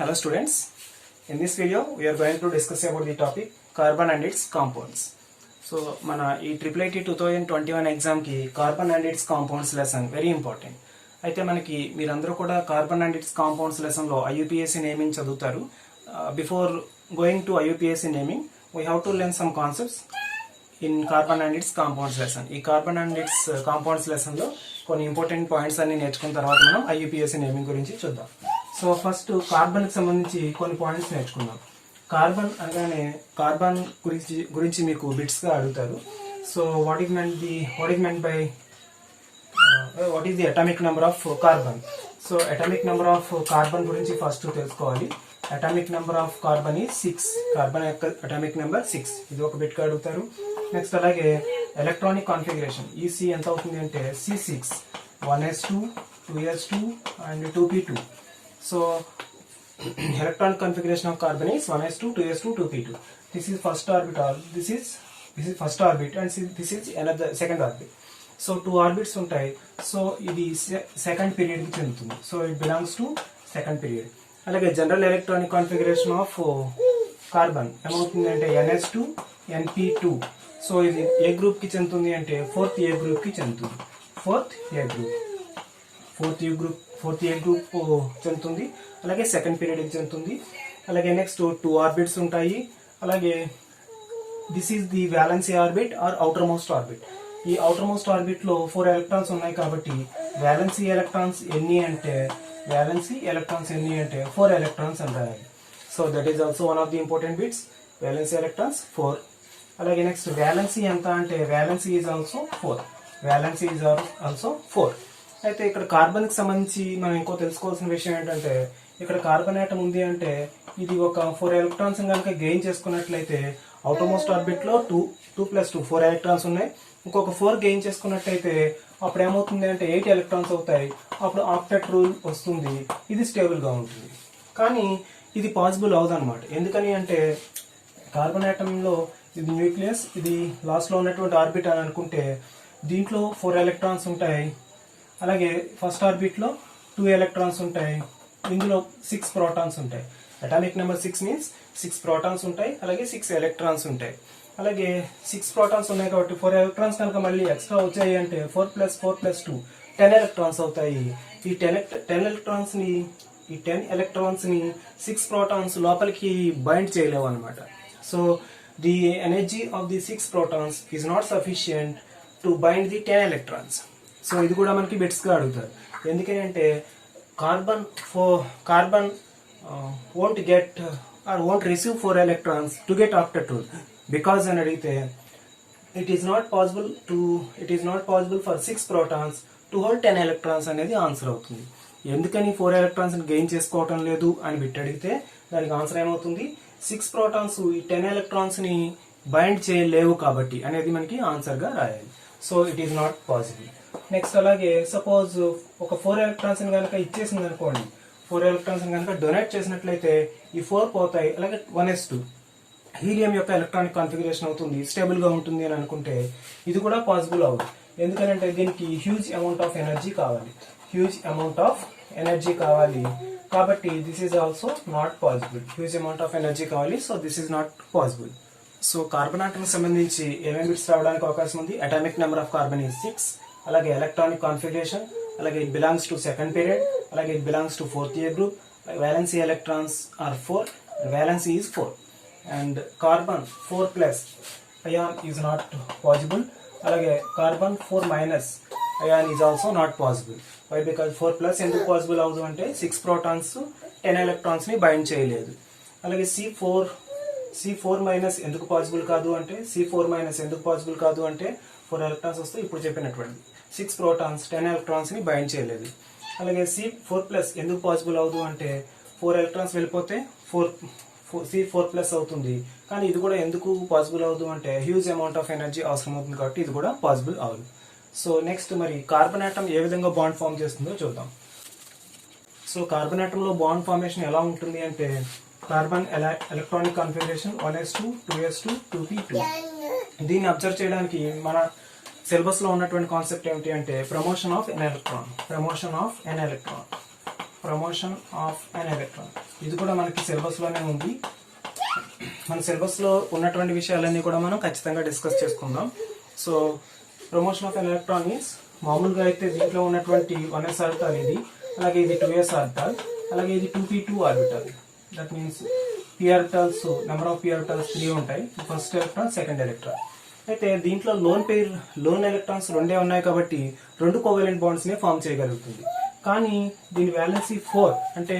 Hello students, in this video we are going to discuss about the topic carbon and its compounds. So మన ఈ IIIT 2021 exam కి carbon and its compounds lesson very important. అయితే మనకి మీరందరూ కూడా carbon and its compounds lesson లో IUPAC naming చదువుతారు. Before going to IUPAC naming we have to learn some concepts in carbon and its compounds lesson. ఈ carbon and its compounds lesson లో కొన్ని important points అన్ని నేర్చుకున్న తర్వాత మనం IUPAC naming గురించి చూద్దాం. సో ఫస్ట్ కార్బన్ కి సంబంధించి కొన్ని పాయింట్స్ నేర్చుకుందాం. కార్బన్ అనగానే కార్బన్ గురించి మీకు బిట్స్ గా అడుగుతారు. So what is the atomic number of carbon? So atomic number of carbon గురించి ఫస్ట్ తెలుసుకోవాలి. అటామిక్ నెంబర్ ఆఫ్ కార్బన్ ఈ 6. కార్బన్ యొక్క అటామిక్ నెంబర్ 6. ఇది ఒక బిట్ గా అడుగుతారు. నెక్స్ట్ అలాగే ఎలక్ట్రానిక్ కాన్ఫిగరేషన్ EC ఎంత అవుతుంది అంటే C6, 1s2, 2s2 and 2p2. So electron configuration of carbon is 1s2, 2s2, 2p2. This is first orbital. This is first orbit and this is another second orbit. So two orbits ఉంటాయి. So ఇది second period కి చెందుతుంది. So it belongs to second period. అలాగే general electronic configuration of carbon ఏమవుతుంది అంటే ns2, np2. So ఇది ఏ group కి చెందుతుంది అంటే ఫోర్త్ ఏ గ్రూప్ కి చెందుతుంది. ఫోర్త్ ఏ గ్రూప్ చెందుతుంది. అలాగే సెకండ్ పీరియడ్ కి చెందుతుంది. అలాగే నెక్స్ట్ 2 ఆర్బిట్స్ ఉంటాయి. అలాగే this is the valency orbit or outer most orbit. ఈ అవుటర్ మోస్ట్ ఆర్బిట్ లో 4 ఎలక్ట్రాన్స్ ఉన్నాయి కాబట్టి వ్యాలెన్సీ ఎలక్ట్రాన్స్ ఎన్ని అంటే 4 ఎలక్ట్రాన్స్ అని రాయాలి. So that is also one of the important bits. Valency electrons 4. అలాగే నెక్స్ట్ వ్యాలెన్సీ ఎంత అంటే వ్యాలెన్సీ ఈజ్ ఆల్సో 4. అయితే ఇక్కడ కార్బన్ కి సంబంధించి మనం ఇంకో తెలుసుకోవాల్సిన విషయం ఏంటంటే ఇక్కడ కార్బన్ ఆటమ్ ఉంది అంటే ఇది ఒక 4 ఎలక్ట్రాన్స్ కనుక గెయిన్ చేసుకున్నట్లయితే అవుటర్మోస్ట్ ఆర్బిట్ లో 2 + 2 4 ఎలక్ట్రాన్స్ ఉన్నాయి. ఇంకొక 4 గెయిన్ చేసుకున్నట్లయితే అప్పుడు ఏమవుతుంది అంటే 8 ఎలక్ట్రాన్స్ అవుతాయి. అప్పుడు ఆక్టెట్ రూల్ వస్తుంది. ఇది స్టేబుల్ గా ఉంటుంది. కానీ ఇది పాసిబుల్ అవదన్నమాట. ఎందుకని అంటే కార్బన్ ఆటమ్ లో ఇది న్యూక్లియస్, ఇది లాస్ట్ లో ఉన్నటువంటి ఆర్బిట్ అని అనుకుంటే దీంట్లో 4 ఎలక్ట్రాన్స్ ఉంటాయి. అలాగే ఫస్ట్ ఆర్బిట్ లో 2 ఎలక్ట్రాన్స్ ఉంటాయి. ఇందులో 6 ప్రోటాన్స్ ఉంటాయి. అటామిక్ నెంబర్ 6 మీన్స్ 6 ప్రోటాన్స్ ఉంటాయి. అలాగే 6 ఎలక్ట్రాన్స్ ఉంటాయి. అలాగే 6 ప్రోటాన్స్ ఉన్నాయి కాబట్టి 4 ఎలక్ట్రాన్స్ కనుక మళ్ళీ ఎక్స్ట్రా వచ్చాయి అంటే 4 + 4 + 2 10 ఎలక్ట్రాన్స్ అవుతాయి. ఈ 10 ఎలక్ట్రాన్స్ ని 6 ప్రోటాన్స్ లోపలికి బైండ్ చేయలేవు అనమాట. So the energy of the 6 protons is not sufficient to bind the 10 electrons. So ఇది కూడా మనకి బిట్స్ గా అడుగుతారు. ఎందుకంటే carbon won't get or won't receive 4 electrons to get octet rule because అని అడిగితే it is not possible for 6 protons to hold 10 electrons అనేది answer అవుతుంది. ఎందుకని 4 ఎలక్ట్రాన్స్ గెయిన్ చేసుకోవటం లేదు అని బిట్ అడిగితే దానికి ఆన్సర్ ఏమవుతుంది 6 ప్రోటాన్స్ ఈ 10 ఎలక్ట్రాన్స్ ని బైండ్ చేయలేవు కాబట్టి అనేది మనకి ఆన్సర్ గా రాయాలి. So it is not possible. Next అలాగే సపోజ్ ఒక 4 ఎలక్ట్రాన్స్ కనుక ఇచ్చేసింది అనుకోండి, 4 ఎలక్ట్రాన్స్ కనుక డొనేట్ చేసినట్లయితే ఈ 4 పోతాయి. అలాగే 1s2 హీలియం యొక్క ఎలక్ట్రానిక్ కాన్ఫిగరేషన్ అవుతుంది, స్టేబుల్ గా ఉంటుంది అని అనుకుంటే ఇది కూడా పాసిబుల్ అవుతుంది. ఎందుకంటే దీనికి హ్యూజ్ అమౌంట్ ఆఫ్ ఎనర్జీ కావాలి. కాబట్టి this is also not possible. Huge amount of energy కావాలి. So this is not possible. So carbon atom సంబంధించి ఏమేమి బిట్స్ రావడానికి అవకాశం ఉంది? Atomic number of carbon is 6. అలాగే ఎలక్ట్రానిక్ కాన్ఫిగరేషన్, అలాగే it belongs to second period, అలాగే it belongs to fourth year group, valency electrons are 4, valency is 4, and carbon 4+ ion is not possible. అలాగే carbon 4- ion is also not possible. Why? Because 4+ ఎందుకు possible అవుతుంది అంటే 6 protons 10 electrons ని bind చేయలేదు. అలాగే C4- ఎందుకు possible కాదు అంటే 4 ఎలక్ట్రాన్స్ వస్తే ఇప్పుడు చెప్పినటువంటి 6 ప్రోటాన్స్ 10 ఎలక్ట్రాన్స్ ని బైండ్ చేయలేదు. అలాగే C4+ ఎందుకు పాసిబుల్ అవుతుంది అంటే 4 ఎలక్ట్రాన్స్ వెళ్ళిపోతే C4+ అవుతుంది. కానీ ఇది కూడా ఎందుకు పాసిబుల్ అవుతుంది అంటే హ్యూజ్ అమౌంట్ ఆఫ్ ఎనర్జీ అవసరం అవుతుంది కాబట్టి ఇది కూడా పాసిబుల్ అవ్వదు. సో నెక్స్ట్ మరి కార్బన్ ఆటమ్ ఏ విధంగా బాండ్ ఫామ్ చేస్తుందో చూద్దాం. సో కార్బన్ ఆటమ్ లో బాండ్ ఫార్మేషన్ ఎలా ఉంటుంది అంటే carbon electronic configuration 1s2, 2s2, 2p2. దీన్ని అబ్జర్వ్ చేయడానికి మన సిలబస్ లో ఉన్నటువంటి కాన్సెప్ట్ ఏమిటి అంటే promotion of an electron. Promotion of an electron. ఇది కూడా మనకి సిలబస్లోనే ఉంది. మన సిలబస్లో ఉన్నటువంటి విషయాలన్నీ కూడా మనం ఖచ్చితంగా డిస్కస్ చేసుకుందాం. So promotion of an electron means మామూలుగా అయితే దీంట్లో ఉన్నటువంటి 1s ఆర్బిటాల్ ఇది, అలాగే ఇది 2s ఆర్బిటాల్, అలాగే ఇది 2p2 orbital. That means p orbitals, number of p orbitals 3 ఉంటాయి, ఫస్ట్ ఎలక్ట్రాన్, సెకండ్ ఎలక్ట్రాన్. అయితే దీంట్లో లోన్ ఎలక్ట్రాన్స్ 2 ఉన్నాయి కాబట్టి 2 కోవలెంట్ బాండ్స్ ని ఫామ్ చేయగలుగుతుంది. కానీ దీని వ్యాలెన్సీ 4, అంటే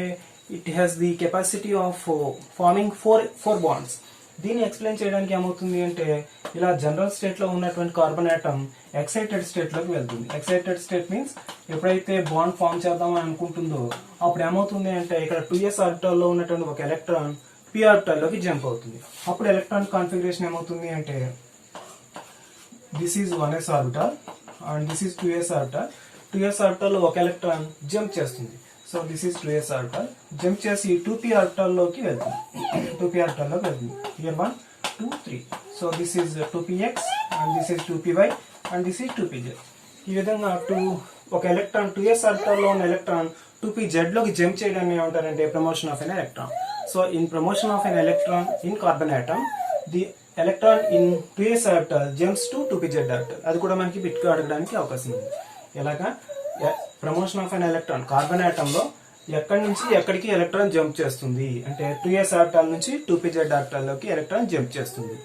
it has the capacity of farming 4 bonds. దీన్ని ఎక్స్ప్లెయిన్ చేయడానికి ఏమవుతుంది అంటే, ఇలా జనరల్ స్టేట్ లో ఉన్నటువంటి కార్బన్ ఆటమ్ ఎక్సైటెడ్ స్టేట్ లోకి వెళ్తుంది. ఎక్సైటెడ్ స్టేట్ మీన్స్ ఎప్పుడైతే బాండ్ ఫామ్ చేద్దాం అని అనుకుంటుందో అప్పుడు ఏమవుతుంది అంటే, ఇక్కడ 2s ఆర్బిటాల్ లో ఉన్నటువంటి ఒక ఎలక్ట్రాన్ p ఆర్బిటాల్ లోకి జంప్ అవుతుంది. అప్పుడు ఎలక్ట్రాన్ కాన్ఫిగరేషన్ ఏమవుతుంది అంటే, this is 1s orbital and this is 2s orbital. 2s orbital లో ఒక ఎలక్ట్రాన్ జంప్ చేస్తుంది. So this is 2s orbital, jump చేసి 2p ఆర్బిటాల్ లోకి వెళ్తుంది. 2p ఆర్బిటాల్ లోకి వెళ్తుంది. Here 1, 2, 3. So this is 2px and this is 2py and this is 2pz. ఈ విధంగా ఒక ఎలక్ట్రాన్ 2s ఆర్బిటాల్ లో ఉన్న ఎలక్ట్రాన్ 2pz లోకి జంప్ చేయడాన్ని ఏమంటారంటే promotion of an electron. So in promotion of an electron in carbon atom, the electron in 2s orbital jumps to 2pz orbital. అది కూడా మనకి బిట్ గా అడగడానికి అవకాశం ఉంది. ఎలాగా promotion of an electron carbon atom లో ఎక్కడి నుంచి ఎక్కడికి ఎలక్ట్రాన్ జంప్ చేస్తుంది అంటే 2s ఆర్బిటాల్ నుంచి 2pz ఆర్బిటాల్ లోకి ఎలక్ట్రాన్ జంప్ చేస్తుంది.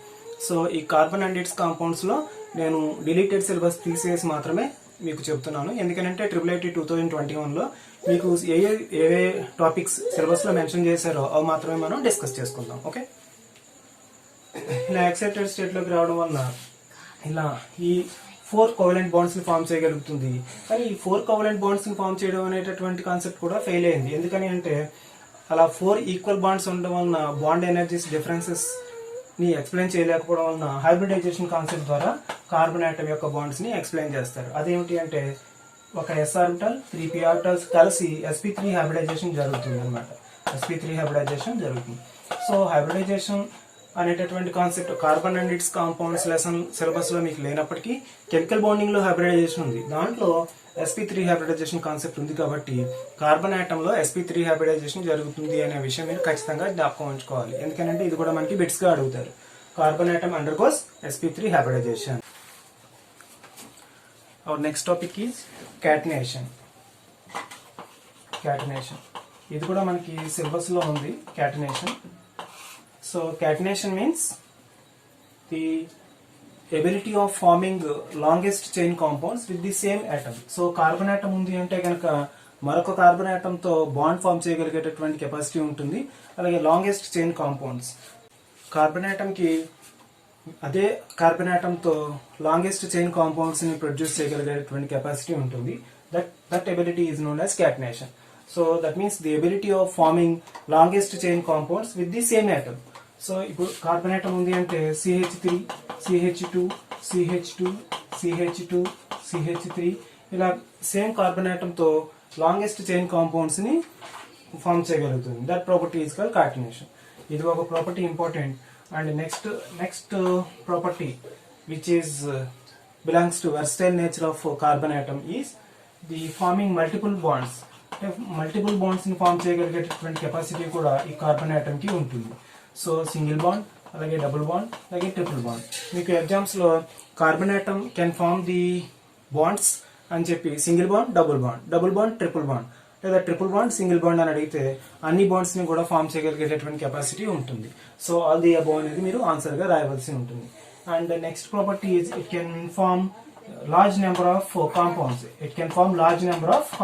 సో ఈ కార్బన్ అండ్ ఇట్స్ కాంపౌండ్స్ లో నేను డిలీటెడ్ సిలబస్ తీసేసి మాత్రమే మీకు చెప్తున్నాను. ఎందుకంటే IIIT 2021 లో మీకు ఏ టాపిక్స్ సిలబస్ లో మెన్షన్ చేశారో అవి మాత్రమే మనం డిస్కస్ చేసుకుందాం. ఓకే, ఇలా ఎక్సైటెడ్ స్టేట్ లోకి రావడం వల్ల ఇలా ఈ 4 కోవలెంట్ బాండ్స్ ని ఫామ్ చేయగలుగుతుంది. కానీ ఈ 4 కోవలెంట్ బాండ్స్ ని ఫామ్ చేయడం అనేటటువంటి కాన్సెప్ట్ కూడా ఫెయిల్ అయింది. ఎందుకని అంటే, అలా 4 ఈక్వల్ బాండ్స్ ఉండడం వలన బాండ్ ఎనర్జీస్ డిఫరెన్సెస్ ని ఎక్స్ప్లెయిన్ చేయలేకపోవడం వలన హైబ్రిడైజేషన్ కాన్సెప్ట్ ద్వారా కార్బన్ ఆటమ్ యొక్క బాండ్స్ ని ఎక్స్ప్లెయిన్ చేస్తారు. అదేమిటి అంటే, ఒక s ఆర్బిటాల్ 3p ఆర్బిటాల్స్ కలిసి sp3 హైబ్రిడైజేషన్ జరుగుతుంది అనమాట. sp3 హైబ్రిడైజేషన్ జరుగుతుంది. సో హైబ్రిడైజేషన్ అనేటటువంటి concept carbon and its compounds lesson syllabus లో మీకు లేనప్పటికీ కెమికల్ బాండింగ్ లో హైబ్రిడైజేషన్ ఉంది. దాంట్లో sp3 హైబ్రిడైజేషన్ కాన్సెప్ట్ ఉంది కాబట్టి కార్బన్ ఆటమ్ లో sp3 హైబ్రిడైజేషన్ జరుగుతుంది అనే విషయం మీరు ఖచ్చితంగా జ్ఞాపకం ఉంచుకోవాలి. ఎందుకంటే ఇది కూడా మనకి బిట్స్ గా అడుగుతారు. Carbon atom undergoes sp3 hybridization. Our next topic is catenation. ఇది కూడా మనకి సిలబస్ లో ఉంది, catenation. So catenation means the ability of forming longest chain compounds with the same atom. So carbon atom ఉంది అంటే కనుక మరొక కార్బన్ ఆటమ్ తో బాండ్ ఫామ్ చేయగలిగేటటువంటి కెపాసిటీ ఉంటుంది. అలాగే longest chain compounds, carbon atom కి అదే కార్బన్ ఆటమ్ తో లాంగెస్ట్ చైన్ కాంపౌండ్స్ ని ప్రొడ్యూస్ చేయగలిగేటటువంటి కెపాసిటీ ఉంటుంది. That ability is known as catenation. So that means the ability of forming longest chain compounds with the same atom. So ఇప్పుడు carbon atom ఉంది అంటే CH3, CH2, CH2, CH2, CH3 ఇలా same carbon atom తో longest chain compounds ని form చేయగలుగుతుంది. That property is called catenation. ఇది ఒక property important. And next property which is belongs to versatile nature of carbon atom is the forming multiple bonds. అంటే multiple bonds ని form చేయగలిగేటటువంటి capacity కూడా ఈ carbon atom కి ఉంటుంది. సో సింగిల్ బాండ్, అలాగే డబుల్ బాండ్, అలాగే ట్రిపుల్ బాండ్. మీకు ఎగ్జామ్స్ లో carbon atom can form the bonds అని చెప్పి single bond, double bond, triple bond లేదా ట్రిపుల్ బాండ్, సింగిల్ బాండ్ అని అడిగితే అన్ని బాండ్స్ ని కూడా ఫామ్ చేయగలిగేటటువంటి కెపాసిటీ ఉంటుంది. సో ఆల్ ది అబోవ్ అనేది మీరు ఆన్సర్ గా రాయవలసి ఉంటుంది. And next property is it can form large number of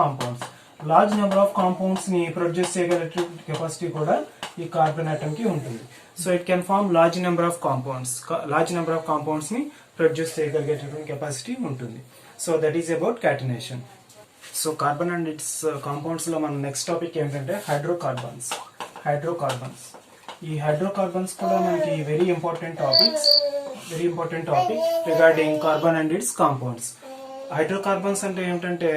compounds. Large number of compounds ని ప్రొడ్యూస్ చేయగలిగే కెపాసిటీ కూడా ఈ కార్బన్ ఆటమ్ కి ఉంటుంది. So it can form large number of compounds ని ప్రొడ్యూస్ చేయగలిగేటటువంటి కెపాసిటీ ఉంటుంది. So that is about catenation. So carbon and its compounds లో మన నెక్స్ట్ టాపిక్ ఏంటంటే హైడ్రోకార్బన్స్. ఈ హైడ్రోకార్బన్స్ కూడా మనకి very important topic regarding carbon and its compounds. Hydrocarbons అంటే ఏమిటంటే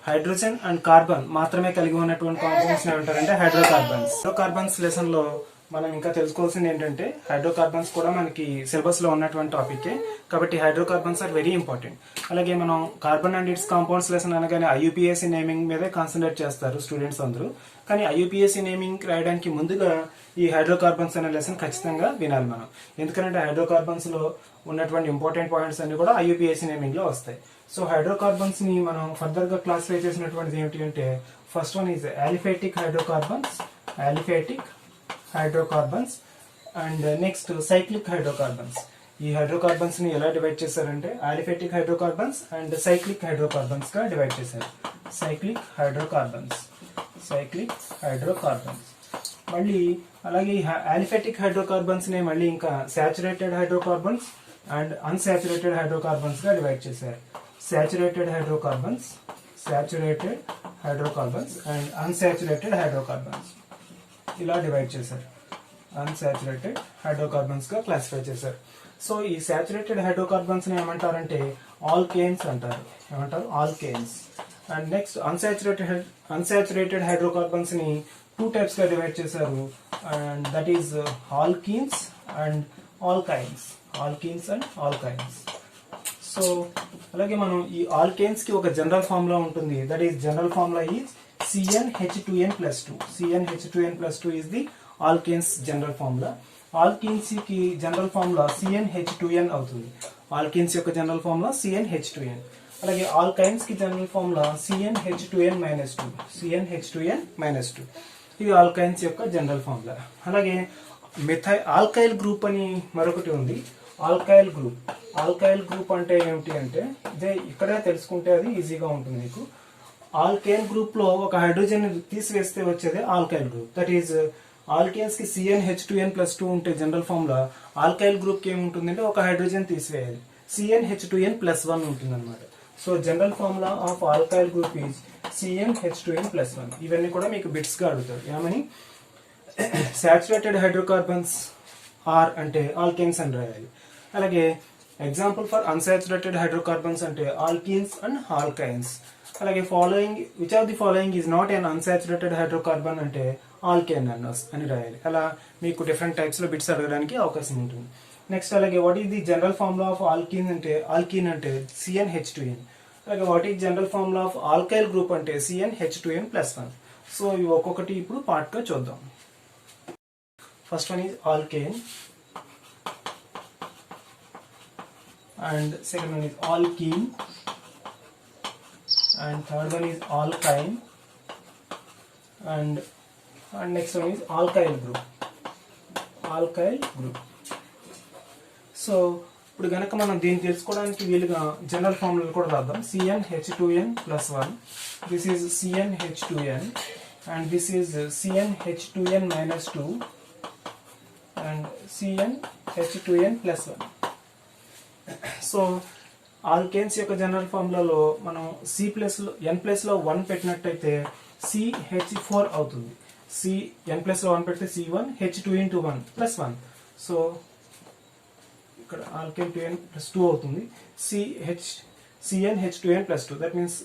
హైడ్రోజన్ అండ్ కార్బన్ మాత్రమే కలిగి ఉన్నటువంటి కాంపౌండ్స్ ఏమంటారంటే హైడ్రోకార్బన్స్. హైడ్రోకార్బన్స్ లెసన్ లో మనం ఇంకా తెలుసుకోవాల్సింది ఏంటంటే హైడ్రోకార్బన్స్ కూడా మనకి సిలబస్ లో ఉన్నటువంటి టాపికే, కాబట్టి హైడ్రోకార్బన్స్ ఆర్ వెరీ ఇంపార్టెంట్. అలాగే మనం carbon and its compounds lesson అనగానే ఐయుపిఎస్సి నేమింగ్ మీదే కాన్సన్ట్రేట్ చేస్తారు స్టూడెంట్స్ అందరూ. కానీ ఐయుపిఎస్సి నేమింగ్ రాయడానికి ముందుగా ఈ హైడ్రోకార్బన్స్ అనే లెసన్ ఖచ్చితంగా వినాలి మనం. ఎందుకంటే హైడ్రోకార్బన్స్ లో ఉన్నటువంటి ఇంపార్టెంట్ పాయింట్స్ అన్ని కూడా ఐయుపిఎస్సి నేమింగ్ లో వస్తాయి. సో హైడ్రోకార్బన్స్ ని మనం ఫర్దర్ గా క్లాసిఫై చేసినటువంటిది ఏమిటి అంటే, first one is aliphatic hydrocarbons and next cyclic hydrocarbons. ఈ హైడ్రోకార్బన్స్ ని ఎలా డివైడ్ చేశారంటే aliphatic hydrocarbons and cyclic hydrocarbons గా డివైడ్ చేశారు. సైక్లిక్ హైడ్రోకార్బన్స్ మళ్ళీ అలాగే అలిఫాటిక్ హైడ్రోకార్బన్స్ ని మళ్ళీ ఇంకా saturated hydrocarbons and unsaturated hydrocarbons గా డివైడ్ చేశారు. Saturated hydrocarbons and unsaturated hydrocarbons ఇలా డివైడ్ చేశారు. అన్సాచురేటెడ్ హైడ్రోకార్బన్స్ గా క్లాసిఫై చేశారు. సో ఈ సాచురేటెడ్ హైడ్రోకార్బన్స్ ని ఏమంటారంటే ఆల్కేన్స్ అంటారు. Alkanes. And next unsaturated hydrocarbons ని 2 టైప్స్ గా డివైడ్ చేశారు. And that is alkenes and alkynes. So అలాగే మనం ఈ ఆల్కేన్స్ కి ఒక జనరల్ ఫార్ములా ఉంటుంది. That is general formula is CnH2n+2. CnH2n+2 is the alkanes general formula. Alkenes కి జనరల్ ఫార్ములా CnH2n అవుతుంది. ఆల్కేన్స్ యొక్క జనరల్ ఫార్ములా CnH2n. అలాగే ఆల్కైన్స్ కి జనరల్ ఫార్ములా CnH2n-2. ఇది ఆల్కైన్స్ యొక్క జనరల్ ఫార్ములా. అలాగే ఆల్కైల్ గ్రూప్ అని మరొకటి ఉంది. ఆల్కైల్ గ్రూప్ అంటే ఏమిటి అంటే ఇదే ఇక్కడే తెలుసుకుంటే అది ఈజీగా ఉంటుంది మీకు. ఆల్కేన్ గ్రూప్ లో ఒక హైడ్రోజన్ తీసివేస్తే వచ్చేది alkyl group. That is alkanes కి CnH2n+2 ఉంటే జనరల్ ఫార్ములా, ఆల్కైల్ గ్రూప్ కి ఏముంటుందంటే ఒక హైడ్రోజన్ తీసివేయాలి, CnH2n+1 ఉంటుంది అనమాట. So general formula of alkyl group is CnH2n+1. ఇవన్నీ కూడా మీకు బిట్స్ గా అడుగుతారు. ఏమని సాచురేటెడ్ హైడ్రోకార్బన్స్ ఆర్ అంటే ఆల్కేన్స్ అని రాయాలి. అలాగే ఎగ్జాంపుల్ ఫర్ అన్సాచురేటెడ్ హైడ్రోకార్బన్స్ అంటే ఆల్కీన్స్ అండ్ ఆల్కైన్స్. అలాగే which of the following is not an unsaturated hydrocarbon అంటే ఆల్కేన్ అని రాయాలి. అలా మీకు డిఫరెంట్ టైప్స్ లో బిట్స్ అడగడానికి అవకాశం ఉంటుంది. నెక్స్ట్ అలాగే what is the general formula of alkyne అంటే CnH2n. అలాగే what is general formula of alkyl group అంటే CnH2n+1. సో ఇవి ఒక్కొక్కటి ఇప్పుడు పార్ట్ గా చూద్దాం. First one is alkane and second one is alkene and third one is alkyne and next one is alkyl group. So ఇప్పుడు గనక మనం దీన్ని తెలుసుకోవడానికి వీలుగా జనరల్ ఫార్ములా కూడా రాద్దాం. CnH2n+1. This is CnH2n and this is CnH2n-2 and CnH2n+1. So alkanes యొక్క general ఫార్ములాలో మనం n+లో 1 పెట్టినట్టయితే CH4 అవుతుంది. n+లో 1 పెడితే C1 H2 సో ఇక్కడ ఆల్కేన్ 2n+2 అవుతుంది. CnH2n+2. దట్ మీన్స్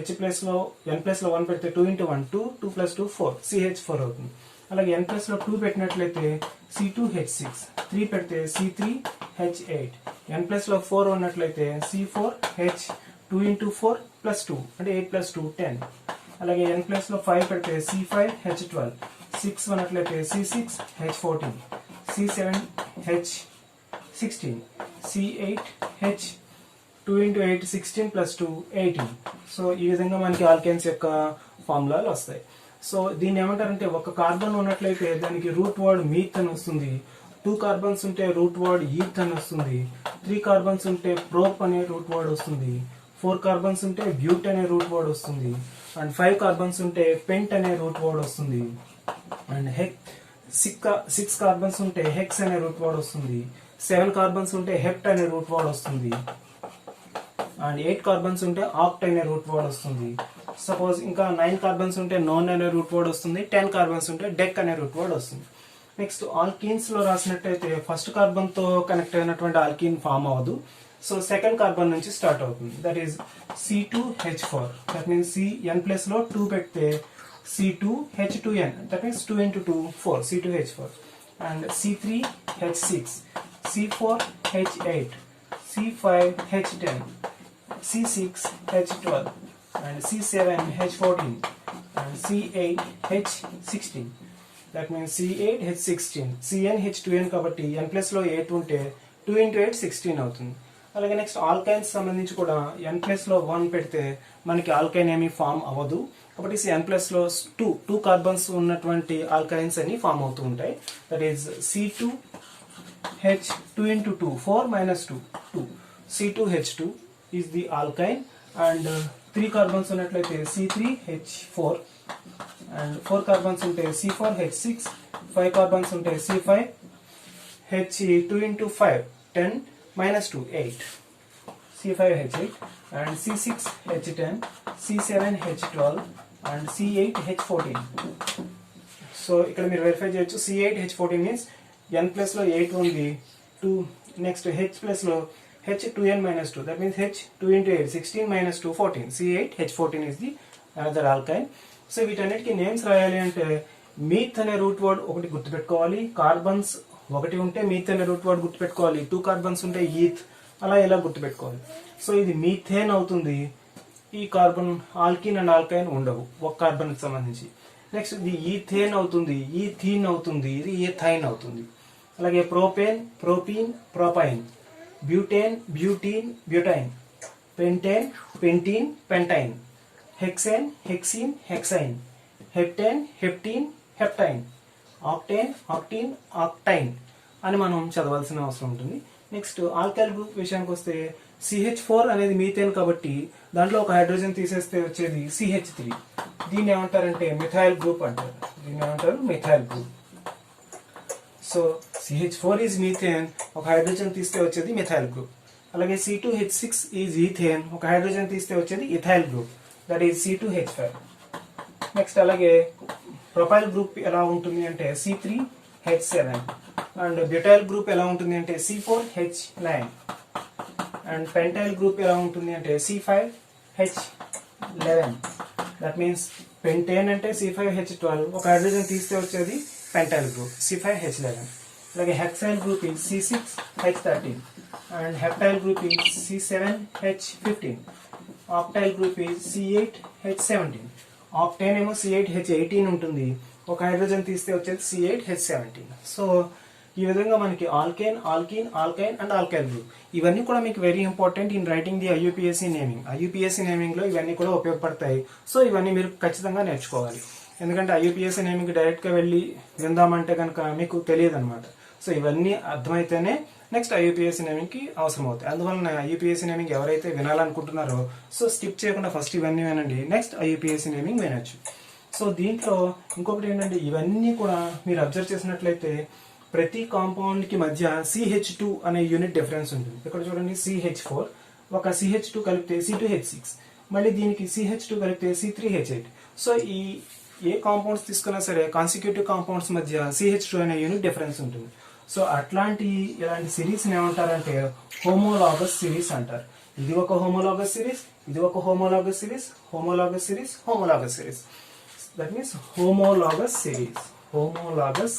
n+లో 1 పెడితే 2 × 1 2 CH4 అవుతుంది. అలాగే n+లో 2 పెట్టినట్లయితే C2H6, 3 పెడితే C3H8, n+లో 4 ఉన్నట్లయితే C4H2 × 4+2 అంటే 8+2 10. అలాగే n+లో 5 పెడితే C5H12, 6 ఉన్నట్లయితే C6H14, C7H16, C8H2 × 8 16+2 18. సో ఈ విధంగా మనకి ఆల్కేన్స్ యొక్క ఫార్ములాలు వస్తాయి. సో దీన్ని ఏమంటారంటే ఒక కార్బన్ ఉన్నట్లయితే దానికి రూట్ వర్డ్ మీత్ అని వస్తుంది. 2 కార్బన్స్ ఉంటే రూట్ వర్డ్ ఈత్ అని వస్తుంది. 3 కార్బన్స్ ఉంటే ప్రోప్ అనే రూట్ వర్డ్ వస్తుంది. 4 కార్బన్స్ ఉంటే బ్యూట్ అనే రూట్ వర్డ్ వస్తుంది. అండ్ 5 కార్బన్స్ ఉంటే పెంట్ అనే రూట్ వర్డ్ వస్తుంది. అండ్ 6 కార్బన్స్ ఉంటే హెక్స్ అనే రూట్ వర్డ్ వస్తుంది. 7 కార్బన్స్ ఉంటే హెప్ట్ అనే రూట్ వర్డ్ వస్తుంది. అండ్ 8 కార్బన్స్ ఉంటే ఆక్ట్ అనే రూట్ వర్డ్ వస్తుంది. సపోజ్ ఇంకా 9 కార్బన్స్ ఉంటే నోన్ అనే రూట్ వర్డ్ వస్తుంది. 10 కార్బన్స్ ఉంటే డెక్ అనే రూట్ వర్డ్ వస్తుంది. నెక్స్ట్ ఆల్కీన్స్ లో రాసినట్టయితే ఫస్ట్ కార్బన్ తో కనెక్ట్ అయినటువంటి ఆల్కీన్ ఫామ్ అవ్వదు. సో సెకండ్ కార్బన్ నుంచి స్టార్ట్ అవుతుంది. That is C2H4. That means n+లో 2 పెడితే C2H2N, that means 2 into 2 4, C2H4, and C3H6, C4H8, C5H10, C6H12, and C7H14, and C8H16. That means C8H16, CnH2n కాబట్టి n plus లో 8 ఉంటే 2 into 8 16 అవుతుంది. అలాగే నెక్స్ట్ ఆల్కైన్స్ సంబంధించి కూడా n ప్లస్ లో 1 పెడితే మనకి ఆల్కైన్ ఏమి ఫామ్ అవ్వదు, కాబట్టి n ప్లస్ లో 2 కార్బన్స్ ఉన్నటువంటి ఆల్కైన్స్ అని ఫామ్ అవుతూ ఉంటాయి. That is C2H2 into 2 4 minus 2 2, C2H2 is the alkyne, and 3 carbons ఉన్నట్లయితే C3H4, and 4 కార్బన్స్ ఉంటే C4H6, 5 కార్బన్స్ ఉంటే C5H2 into 5 10 minus 2 8, C5H8, and C6H10, C7H12, and C8H14. So ఇక్కడ మీరు వెరిఫై చేయొచ్చు. C8H14 మీన్స్ n ప్లస్ లో 8 ఉంది, 2 next H plus లో H2n minus 2, that means H2 into 8 16 minus 2 14, C8H14 is the another alkyne. So వీటన్నిటికీ names రాయాలి అంటే meat అనే రూట్ వర్డ్ ఒకటి గుర్తుపెట్టుకోవాలి, కార్బన్స్ ఒకటి ఉంటే మీత్ అనే రూట్ వర్డ్ గుర్తుపెట్టుకోవాలి, 2 కార్బన్స్ ఉంటే ఈత్, అలా ఇలా గుర్తుపెట్టుకోవాలి. సో ఇది మీథేన్ అవుతుంది, ఈ కార్బన్ ఆల్కిన్ అండ్ ఆల్కైన్ ఉండవు ఒక కార్బన్ కి సంబంధించి. నెక్స్ట్ ఇది ఈథేన్ అవుతుంది, ఈథీన్ అవుతుంది, ఇది ఈథైన్ అవుతుంది. అలాగే propane, propene, propyne, butane, butene, butyne, pentane, pentene, pentyne, hexane, hexene, hexyne, heptane, heptene, heptyne, octane, octene, octyne అని మనం చదవాల్సిన అవసరం ఉంటుంది. నెక్స్ట్ ఆల్కైల్ గ్రూప్ విషయానికి వస్తే CH4 అనేది మీథేన్ కాబట్టి దాంట్లో ఒక హైడ్రోజన్ తీసేస్తే వచ్చేది CH3. దీన్ని ఏమంటారంటే మిథైల్ గ్రూప్ అంటారు, దీన్ని ఏమంటారు methyl group. So CH4 is methane, ఒక హైడ్రోజన్ తీస్తే వచ్చేది మిథైల్ గ్రూప్. అలాగే C2H6 ఈజ్ ఈథేన్, ఒక హైడ్రోజన్ తీస్తే వచ్చేది ethyl group, that is C2H5. Next అలాగే ప్రొపైల్ గ్రూప్ ఎలా ఉంటుంది అంటే C3H7, అండ్ బ్యూటైల్ గ్రూప్ ఎలా ఉంటుంది అంటే C4H9, అండ్ పెంటైల్ గ్రూప్ ఎలా ఉంటుంది అంటే C5H11. దట్ మీన్స్ పెంటేన్ అంటే C5H12, ఒక హైడ్రోజన్ తీస్తే వచ్చేది పెంటైల్ గ్రూప్ C5H11. అలాగే hexyl group is C6H13, and heptyl group is C7H15, octyl group is C8H17, octane ఏమో C8H18 ఉంటుంది, ఒక హైడ్రోజన్ తీస్తే వచ్చేది C8H17. సో ఈ విధంగా మనకి alkane, alkyne, ఆల్కైన్ and alkyl group ఇవన్నీ కూడా మీకు very important in writing the IUPAC naming. IUPAC naming లో ఇవన్నీ కూడా ఉపయోగపడతాయి. సో ఇవన్నీ మీరు ఖచ్చితంగా నేర్చుకోవాలి, ఎందుకంటే IUPAC నేమింగ్ డైరెక్ట్ గా వెళ్ళి విందామంటే కనుక మీకు తెలియదు అనమాట. సో ఇవన్నీ అర్థమైతేనే నెక్స్ట్ IUPAC నేమింగ్ కి అవసరం అవుతాయి. అందువల్ల IUPAC నేమింగ్ ఎవరైతే వినాలనుకుంటున్నారో సో స్కిప్ చేయకుండా ఫస్ట్ ఇవన్నీ వినండి, నెక్స్ట్ IUPAC నేమింగ్ వినొచ్చు. సో దీంట్లో ఇంకొకటి ఏంటంటే ఇవన్నీ కూడా మీరు అబ్జర్వ్ చేసినట్లయితే ప్రతి కాంపౌండ్ కి మధ్య CH2 అనే యూనిట్ డిఫరెన్స్ ఉంటుంది. ఇక్కడ చూడండి CH4, ఒక CH2 కలిపితే C2H6, మళ్ళీ దీనికి CH2 కలిపితే C3H8. సో ఈ ఏ కాంపౌండ్స్ తీసుకున్నా సరే కాన్సిక్యూటివ్ కాంపౌండ్స్ మధ్య CH2 అనే యూనిట్ డిఫరెన్స్ ఉంటుంది. సో ఇలాంటి సిరీస్ ఏమంటారంటే హోమోలాగస్ సిరీస్ అంటారు. ఇది ఒక హోమోలాగస్ సిరీస్, ఇది ఒక homologous series, homologous series, homologous series. That means homologous series, homologous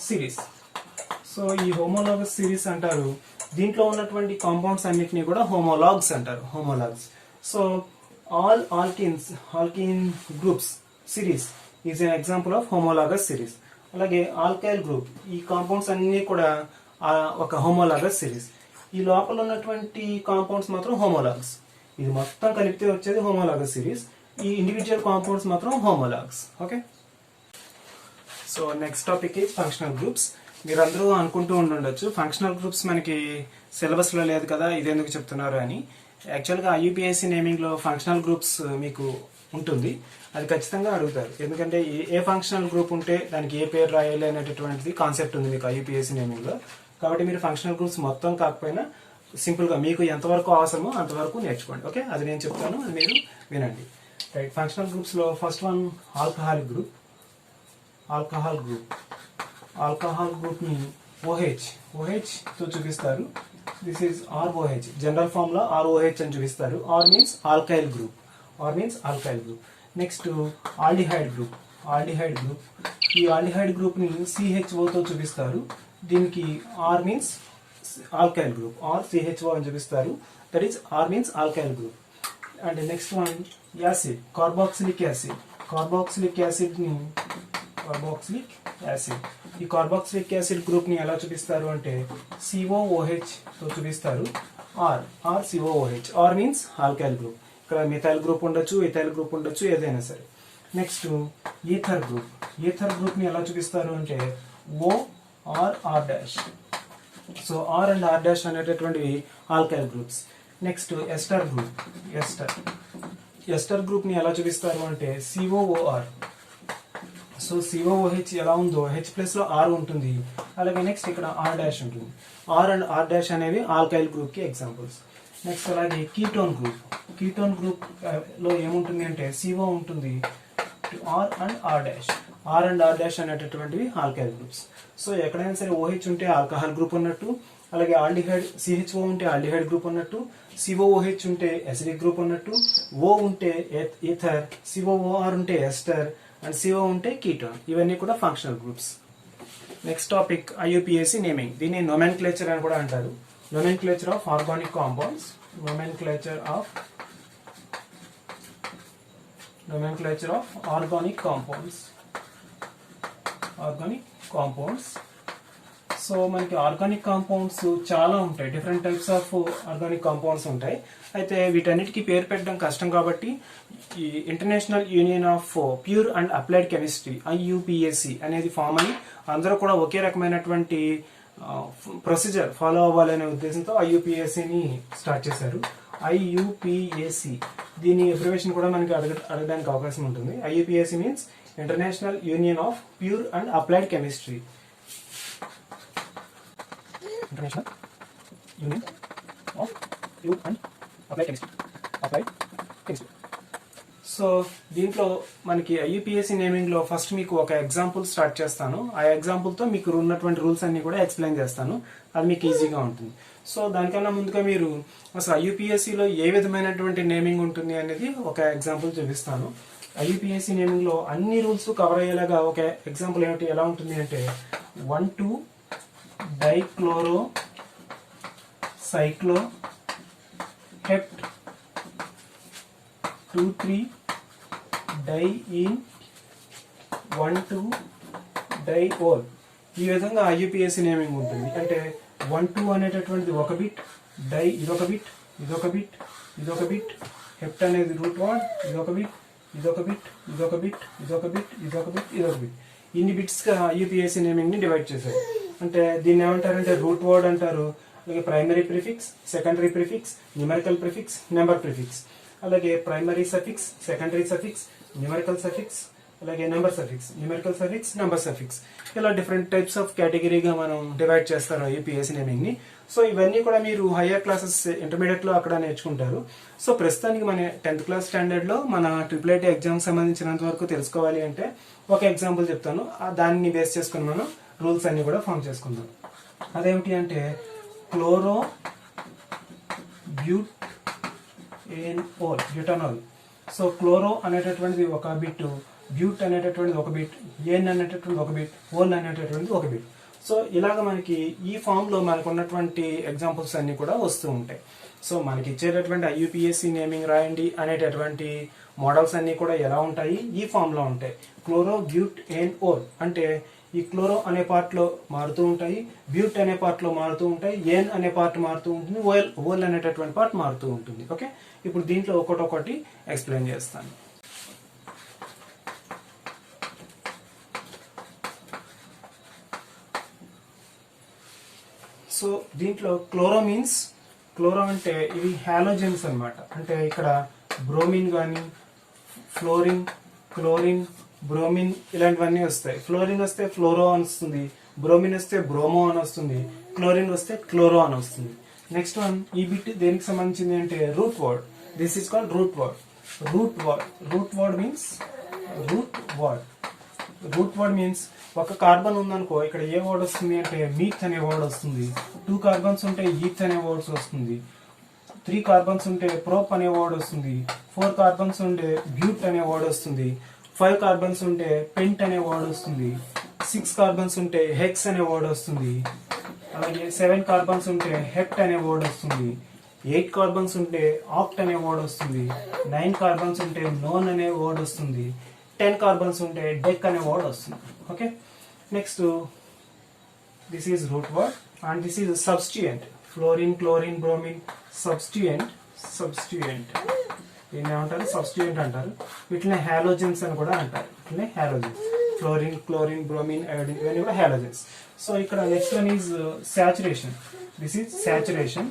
series. So ఈ హోమోలాగస్ సిరీస్ అంటారు. దీంట్లో ఉన్నటువంటి కాంపౌండ్స్ అన్నిటినీ కూడా హోమోలాగ్స్ అంటారు, homologues. So all alkene groups series is an example of homologous series. అలాగే ఆల్కైల్ గ్రూప్ ఈ compounds అన్ని కూడా ఒక హోమోలాగస్ సిరీస్. ఈ లోపల ఉన్నటువంటి కాంపౌండ్స్ మాత్రం హోమోలాగ్స్. ఇది మొత్తం కలిపితే వచ్చేది హోమోలాగస్ సిరీస్, ఈ ఇండివిజువల్ కాంపౌండ్స్ మాత్రం homologues. Okay, so next topic is functional groups. మీరు అందరూ అనుకుంటూ ఉండొచ్చు ఫంక్షనల్ గ్రూప్స్ మనకి సిలబస్ లో లేదు కదా, ఇదెందుకు చెప్తున్నారు అని. యాక్చువల్గా IUPAC నేమింగ్ లో ఫంక్షనల్ గ్రూప్స్ మీకు ఉంటుంది, అది ఖచ్చితంగా అడుగుతారు. ఎందుకంటే ఏ ఫంక్షనల్ గ్రూప్ ఉంటే దానికి ఏ పేరు రాయాలి అనేటటువంటిది కాన్సెప్ట్ ఉంది మీకు IUPAC నేమింగ్ లో. కాబట్టి మీరు ఫంక్షనల్ గ్రూప్స్ మొత్తం కాకపోయినా సింపుల్ గా మీకు ఎంతవరకు అవసరమో అంతవరకు నేర్చుకోండి. ఓకే, అది నేను చెప్తాను, అది మీరు వినండి. రైట్, ఫంక్షనల్ గ్రూప్స్ లో first one alcoholic group. Alcohol group, alcohol group ని OH తో చూపిస్తారు. This is ROH, general form లో ROH అని చూపిస్తారు. R means alkyl group, R means alkyl group. Next aldehyde group. ఈ ఆల్డిహైడ్ గ్రూప్ని CHOతో చూపిస్తారు. దీనికి R means alkyl group, R CHO అని చూపిస్తారు. That is R means alkyl group. And next one acid, carboxylic acid. ఈ కార్బాక్సిలిక్ యాసిడ్ గ్రూప్ ని ఎలా చూపిస్తారు అంటే COOH తో చూపిస్తారు. COOH, R means alkyl group. ఇక్కడ మిథైల్ గ్రూప్ ఉండొచ్చు, ఇథైల్ గ్రూప్ ఉండొచ్చు, ఏదైనా సరే. నెక్స్ట్ ఈథర్ గ్రూప్ ని ఎలా చూపిస్తారు అంటే OR. So R and R dash అనేటటువంటివి alkyl groups. Next ester group ని ఎలా చూపిస్తారు అంటే COOR. సో COOH ఎలా ఉందో H ప్లస్ లో R ఉంటుంది. అలాగే నెక్స్ట్ ఇక్కడ R డాష్ ఉంటుంది. R అండ్ R డాష్ అనేవి ఆల్కైల్ గ్రూప్ కి ఎగ్జాంపుల్స్. నెక్స్ట్ అలాగే కీటోన్ గ్రూప్ లో ఏముంటుంది అంటే CO ఉంటుంది, R అండ్ R డాష్ అనేటటువంటివి ఆల్కైల్ గ్రూప్స్. సో ఎక్కడైనా సరే OH ఉంటే ఆల్కహాల్ గ్రూప్ ఉన్నట్టు, అలాగే ఆల్డిహైడ్ CHO ఉంటే ఆల్డిహైడ్ గ్రూప్ ఉన్నట్టు, COOH ఉంటే ఎసిడిక్ గ్రూప్ ఉన్నట్టు, O ఉంటే ఈథర్, COOR ఉంటే ఎస్టర్, అండ్ CO ఉంటే కీటోన్. ఇవన్నీ కూడా functional groups. Next topic IUPAC naming. దీన్ని నోమెన్క్లేచర్ అని కూడా అంటారు. నోమెన్క్లేచర్ ఆఫ్ ఆర్గానిక్ కాంపౌండ్స్. సో మనకి ఆర్గానిక్ కాంపౌండ్స్ చాలా ఉంటాయి, different types of organic compounds ఉంటాయి. అయితే వీటన్నిటికీ పేరు పెట్టడం కష్టం కాబట్టి ఈ international union of pure and applied chemistry IUPAC అనేది ఫామ్ అయ్యి అందరూ కూడా ఒకే రకమైనటువంటి ప్రొసీజర్ ఫాలో అవ్వాలనే ఉద్దేశంతో IUPACని స్టార్ట్ చేశారు. IUPAC దీని అబ్రివేషన్ కూడా మనకి అడగడానికి అవకాశం ఉంటుంది. IUPAC means international union of pure and applied chemistry. International union of pure and applied chemistry. So దీంట్లో మనకి IUPAC నేమింగ్ లో ఫస్ట్ మీకు ఒక ఎగ్జాంపుల్ స్టార్ట్ చేస్తాను. ఆ ఎగ్జాంపుల్ తో మీకు ఉన్నటువంటి రూల్స్ అన్ని కూడా ఎక్స్ప్లెయిన్ చేస్తాను. అది మీకు ఈజీగా ఉంటుంది. సో దానికన్నా ముందుగా మీరు అసలు IUPAC లో ఏ విధమైనటువంటి నేమింగ్ ఉంటుంది అనేది ఒక ఎగ్జాంపుల్ చూపిస్తాను. IUPAC నేమింగ్ లో అన్ని రూల్స్ కవర్ అయ్యేలాగా ఒక ఎగ్జాంపుల్ ఏమిటి ఎలా ఉంటుంది అంటే 1,2 డైక్లోరో సైక్లో హెప్ట్ 2,3 డైఈన్ 1,2 డైఓల్. ఈ విధంగా IUPAC నేమింగ్ ఉంటుంది. అంటే 1,2 అనేటటువంటిది ఒక బిట్, డై ఇదొక బిట్, ఇదొక బిట్, ఇదొక బిట్, హెప్ట్ అనేది రూట్ వర్డ్, ఇదొక బిట్, ఇదొక బిట్, ఇదొక బిట్, ఇదొక బిట్, ఇదొక బిట్, ఇదొక బిట్. ఇన్ని బిట్స్ గా IUPAC నేమింగ్ ని డివైడ్ చేశారు. అంటే దీన్ని ఏమంటారంటే రూట్ వర్డ్ అంటారు, అలాగే primary prefix, secondary prefix, numerical prefix, number prefix, అలాగే primary suffix, secondary suffix, numerical suffix, అలాగే number suffix, numerical suffix, number suffix. ఇలా డిఫరెంట్ టైప్స్ ఆఫ్ కేటగిరీగా మనం డివైడ్ చేస్తారు IUPAC నేమింగ్ ని. సో ఇవన్నీ కూడా మీరు హయ్యర్ క్లాసెస్ ఇంటర్మీడియట్ లో అక్కడ నేర్చుకుంటారు. సో ప్రస్తుతానికి మన 10th క్లాస్ స్టాండర్డ్ లో మన IIIT ఎగ్జామ్ సంబంధించినంత వరకు తెలుసుకోవాలి అంటే ఒక ఎగ్జాంపుల్ చెప్తాను. దాన్ని బేస్ చేసుకుని మనం రూల్స్ అన్ని కూడా ఫామ్ చేసుకుందాం. అదేమిటి అంటే క్లోరో బ్యూటనాల్. సో క్లోరో అనేటటువంటిది ఒక బిట్, బ్యూట్ అనేటటువంటిది ఒక బిట్, ఏన్ అనేటటువంటిది ఒక బిట్, ఓల్ అనేటటువంటిది ఒక బిట్. సో ఇలాగ మనకి ఈ ఫామ్ లో మనకు ఉన్నటువంటి ఎగ్జాంపుల్స్ అన్ని కూడా వస్తూ ఉంటాయి. సో మనకి ఇచ్చేటటువంటి IUPAC నేమింగ్ రాయండి అనేటటువంటి మోడల్స్ అన్ని కూడా ఎలా ఉంటాయి, ఈ ఫామ్ లో ఉంటాయి. క్లోరో బ్యూట్ ఏన్ ఓల్ అంటే ఈ క్లోరో అనే పార్ట్ లో మారుతూ ఉంటాయి, బ్యూట్ అనే పార్ట్ లో మారుతూ ఉంటాయి, ఏన్ అనే పార్ట్ మారుతూ ఉంటుంది, ఓల్ అనేటటువంటి పార్ట్ మారుతూ ఉంటుంది. ఓకే, ఇప్పుడు దీంట్లో ఒకటొకటి ఎక్స్ప్లెయిన్ చేస్తాను. సో దీంట్లో క్లోరో అంటే ఇవి హాలోజన్స్ అన్నమాట. అంటే ఇక్కడ బ్రోమిన్ కానీ, ఫ్లోరిన్, క్లోరిన్, బ్రోమిన్ ఇలాంటివన్నీ వస్తాయి. ఫ్లోరిన్ వస్తే ఫ్లోరో అని వస్తుంది, బ్రోమిన్ వస్తే బ్రోమో అని వస్తుంది, క్లోరిన్ వస్తే క్లోరో అని వస్తుంది. నెక్స్ట్ వన్, ఈ బిట్ దేనికి సంబంధించింది అంటే route word. This is called root word. Root word means ఒక కార్బన్ ఉందనుకో, ఇక్కడ ఏ వర్డ్ వస్తుంది అంటే మీథ్ అనే వర్డ్ వస్తుంది. 2 కార్బన్స్ ఉంటే ఈథ్ అనే వర్డ్స్ వస్తుంది. 3 కార్బన్స్ ఉంటే ప్రోప్ అనే వర్డ్ వస్తుంది, 4 కార్బన్స్ ఉంటే బ్యూట్ అనే వర్డ్ వస్తుంది, 5 కార్బన్స్ ఉంటే పెంట్ అనే వర్డ్ వస్తుంది, 6 కార్బన్స్ ఉంటే హెక్స్ అనే వర్డ్ వస్తుంది, అలాగే 7 కార్బన్స్ ఉంటే హెక్ట్ అనే వర్డ్ వస్తుంది, 8 కార్బన్స్ ఉంటే ఆక్ట్ అనే వర్డ్ వస్తుంది, 9 కార్బన్స్ ఉంటే నోన్ అనే వర్డ్ వస్తుంది, 10 కార్బన్స్ ఉంటే డెక్ అనే వర్డ్ వస్తుంది. Okay, next this is root word and this is substituent. Fluorine, chlorine, bromine substituent. దీన్ని ఏమంటారు? సబ్స్టిట్యూయెంట్ అంటారు. వీటిని హాలోజన్స్ అని కూడా అంటారు. వీటిని halogens. Fluorine, chlorine, bromine, iodine ఇవన్నీ కూడా హాలోజన్స్. సో ఇక్కడ next one is saturation. This is saturation.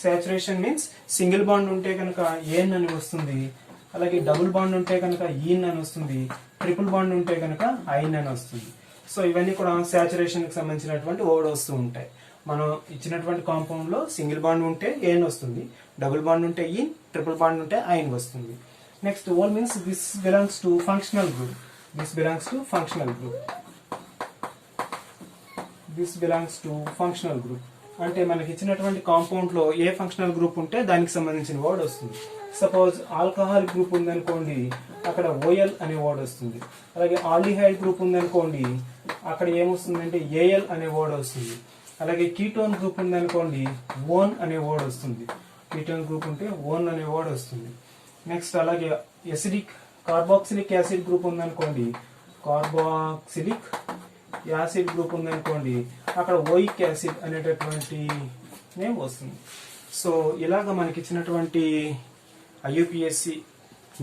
Saturation means single bond ఉంటే కనుక ఏన్ అని వస్తుంది, అలాగే డబుల్ బాండ్ ఉంటే కనుక ఈన్ అని వస్తుంది, ట్రిపుల్ బాండ్ ఉంటే కనుక ఐన్ అని వస్తుంది. సో ఇవన్నీ కూడా సాచురేషన్ కి సంబంధించినటువంటి వర్డ్ వస్తూ ఉంటాయి. మనం ఇచ్చినటువంటి కాంపౌండ్ లో సింగిల్ బాండ్ ఉంటే ఏన్ వస్తుంది, డబుల్ బాండ్ ఉంటే ఈన్, ట్రిపుల్ బాండ్ ఉంటే ఐన్ వస్తుంది. Next ol means this belongs to functional group. This belongs to functional group. అంటే మనకి ఇచ్చినటువంటి కాంపౌండ్ లో ఏ ఫంక్షనల్ గ్రూప్ ఉంటే దానికి సంబంధించిన వర్డ్ వస్తుంది. సపోజ్ ఆల్కహాల్ గ్రూప్ ఉందనుకోండి, అక్కడ ఓఎల్ అనే వర్డ్ వస్తుంది. అలాగే ఆల్డిహైడ్ గ్రూప్ ఉందనుకోండి, అక్కడ ఏమొస్తుందంటే ఏఎల్ అనే వర్డ్ వస్తుంది. అలాగే కీటోన్ గ్రూప్ ఉందనుకోండి, ఓన్ అనే వర్డ్ వస్తుంది. కీటోన్ గ్రూప్ ఉంటే ఓన్ అనే వర్డ్ వస్తుంది. నెక్స్ట్ అలాగే ఎసిడిక్ కార్బాక్సిలిక్ యాసిడ్ గ్రూప్ ఉందనుకోండి, కార్బాక్సిలిక్ యాసిడ్ గ్రూప్ ఉందనుకోండి, అక్కడ ఓయిక్ యాసిడ్ అనేటటువంటి నేమ్ వస్తుంది. సో ఇలాగ మనకి ఇచ్చినటువంటి ఐయుపిఎస్సి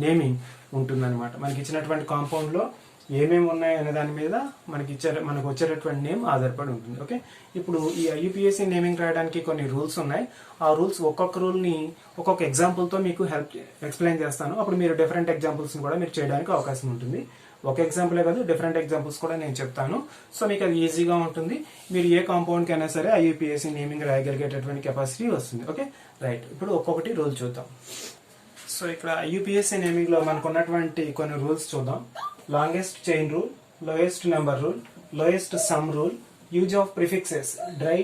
నేమింగ్ ఉంటుందన్నమాట. మనకి ఇచ్చినటువంటి కాంపౌండ్ లో ఏమేమి ఉన్నాయి అనే దాని మీద మనకు వచ్చేటటువంటి నేమ్ ఆధారపడి ఉంటుంది. ఓకే, ఇప్పుడు ఈ ఐయుపిఎస్సి నేమింగ్ రాయడానికి కొన్ని రూల్స్ ఉన్నాయి. ఆ రూల్స్ ఒక్కొక్క రూల్ ని ఒక్కొక్క ఎగ్జాంపుల్ తో మీకు ఎక్స్ప్లెయిన్ చేస్తాను. అప్పుడు మీరు డిఫరెంట్ ఎగ్జాంపుల్స్ కూడా మీరు చేయడానికి అవకాశం ఉంటుంది. ఒక ఎగ్జాంపులే కాదు, డిఫరెంట్ ఎగ్జాంపుల్స్ కూడా నేను చెప్తాను. సో మీకు అది ఈజీగా ఉంటుంది. మీరు ఏ కాంపౌండ్ కి అయినా సరే ఐయుపిఎస్సి నేమింగ్ రాయగలిగేటటువంటి కెపాసిటీ వస్తుంది. Okay, right. ఇప్పుడు ఒక్కొక్కటి రూల్ చూద్దాం. సో ఇక్కడ ఐయుపిఎస్సి నేమింగ్ లో మనకు ఉన్నటువంటి కొన్ని రూల్స్ చూద్దాం. Longest chain rule, lowest number rule, lowest sum rule, use of prefixes di,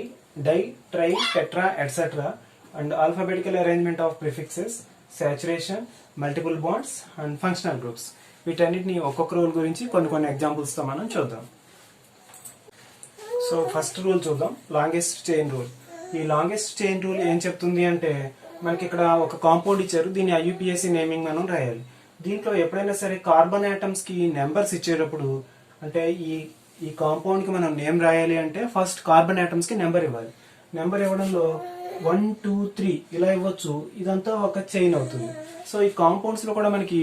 tri, tetra, etcetera, and alphabetical arrangement of prefixes, saturation, multiple bonds and functional groups. వీటన్నిటిని ఒక్కొక్క rule గురించి కొన్ని ఎగ్జాంపుల్స్ తో మనం చూద్దాం. సో ఫస్ట్ రూల్ చూద్దాం, longest chain rule. ఈ longest chain rule ఏం చెప్తుంది అంటే, మనకి ఇక్కడ ఒక కాంపౌండ్ ఇచ్చారు, దీన్ని ఐయుపిఎస్సి నేమింగ్ మనం రాయాలి. దీంట్లో ఎప్పుడైనా సరే కార్బన్ ఆటమ్స్ కి నెంబర్స్ ఇచ్చేటప్పుడు, అంటే ఈ కాంపౌండ్ కి మనం నేమ్ రాయాలి అంటే ఫస్ట్ కార్బన్ ఆటమ్స్ కి నెంబర్ ఇవ్వాలి. నెంబర్ ఇవ్వడంలో 1, 2, 3 ఇలా ఇవ్వచ్చు. ఇదంతా ఒక చైన్ అవుతుంది. సో ఈ కాంపౌండ్స్ లో కూడా మనకి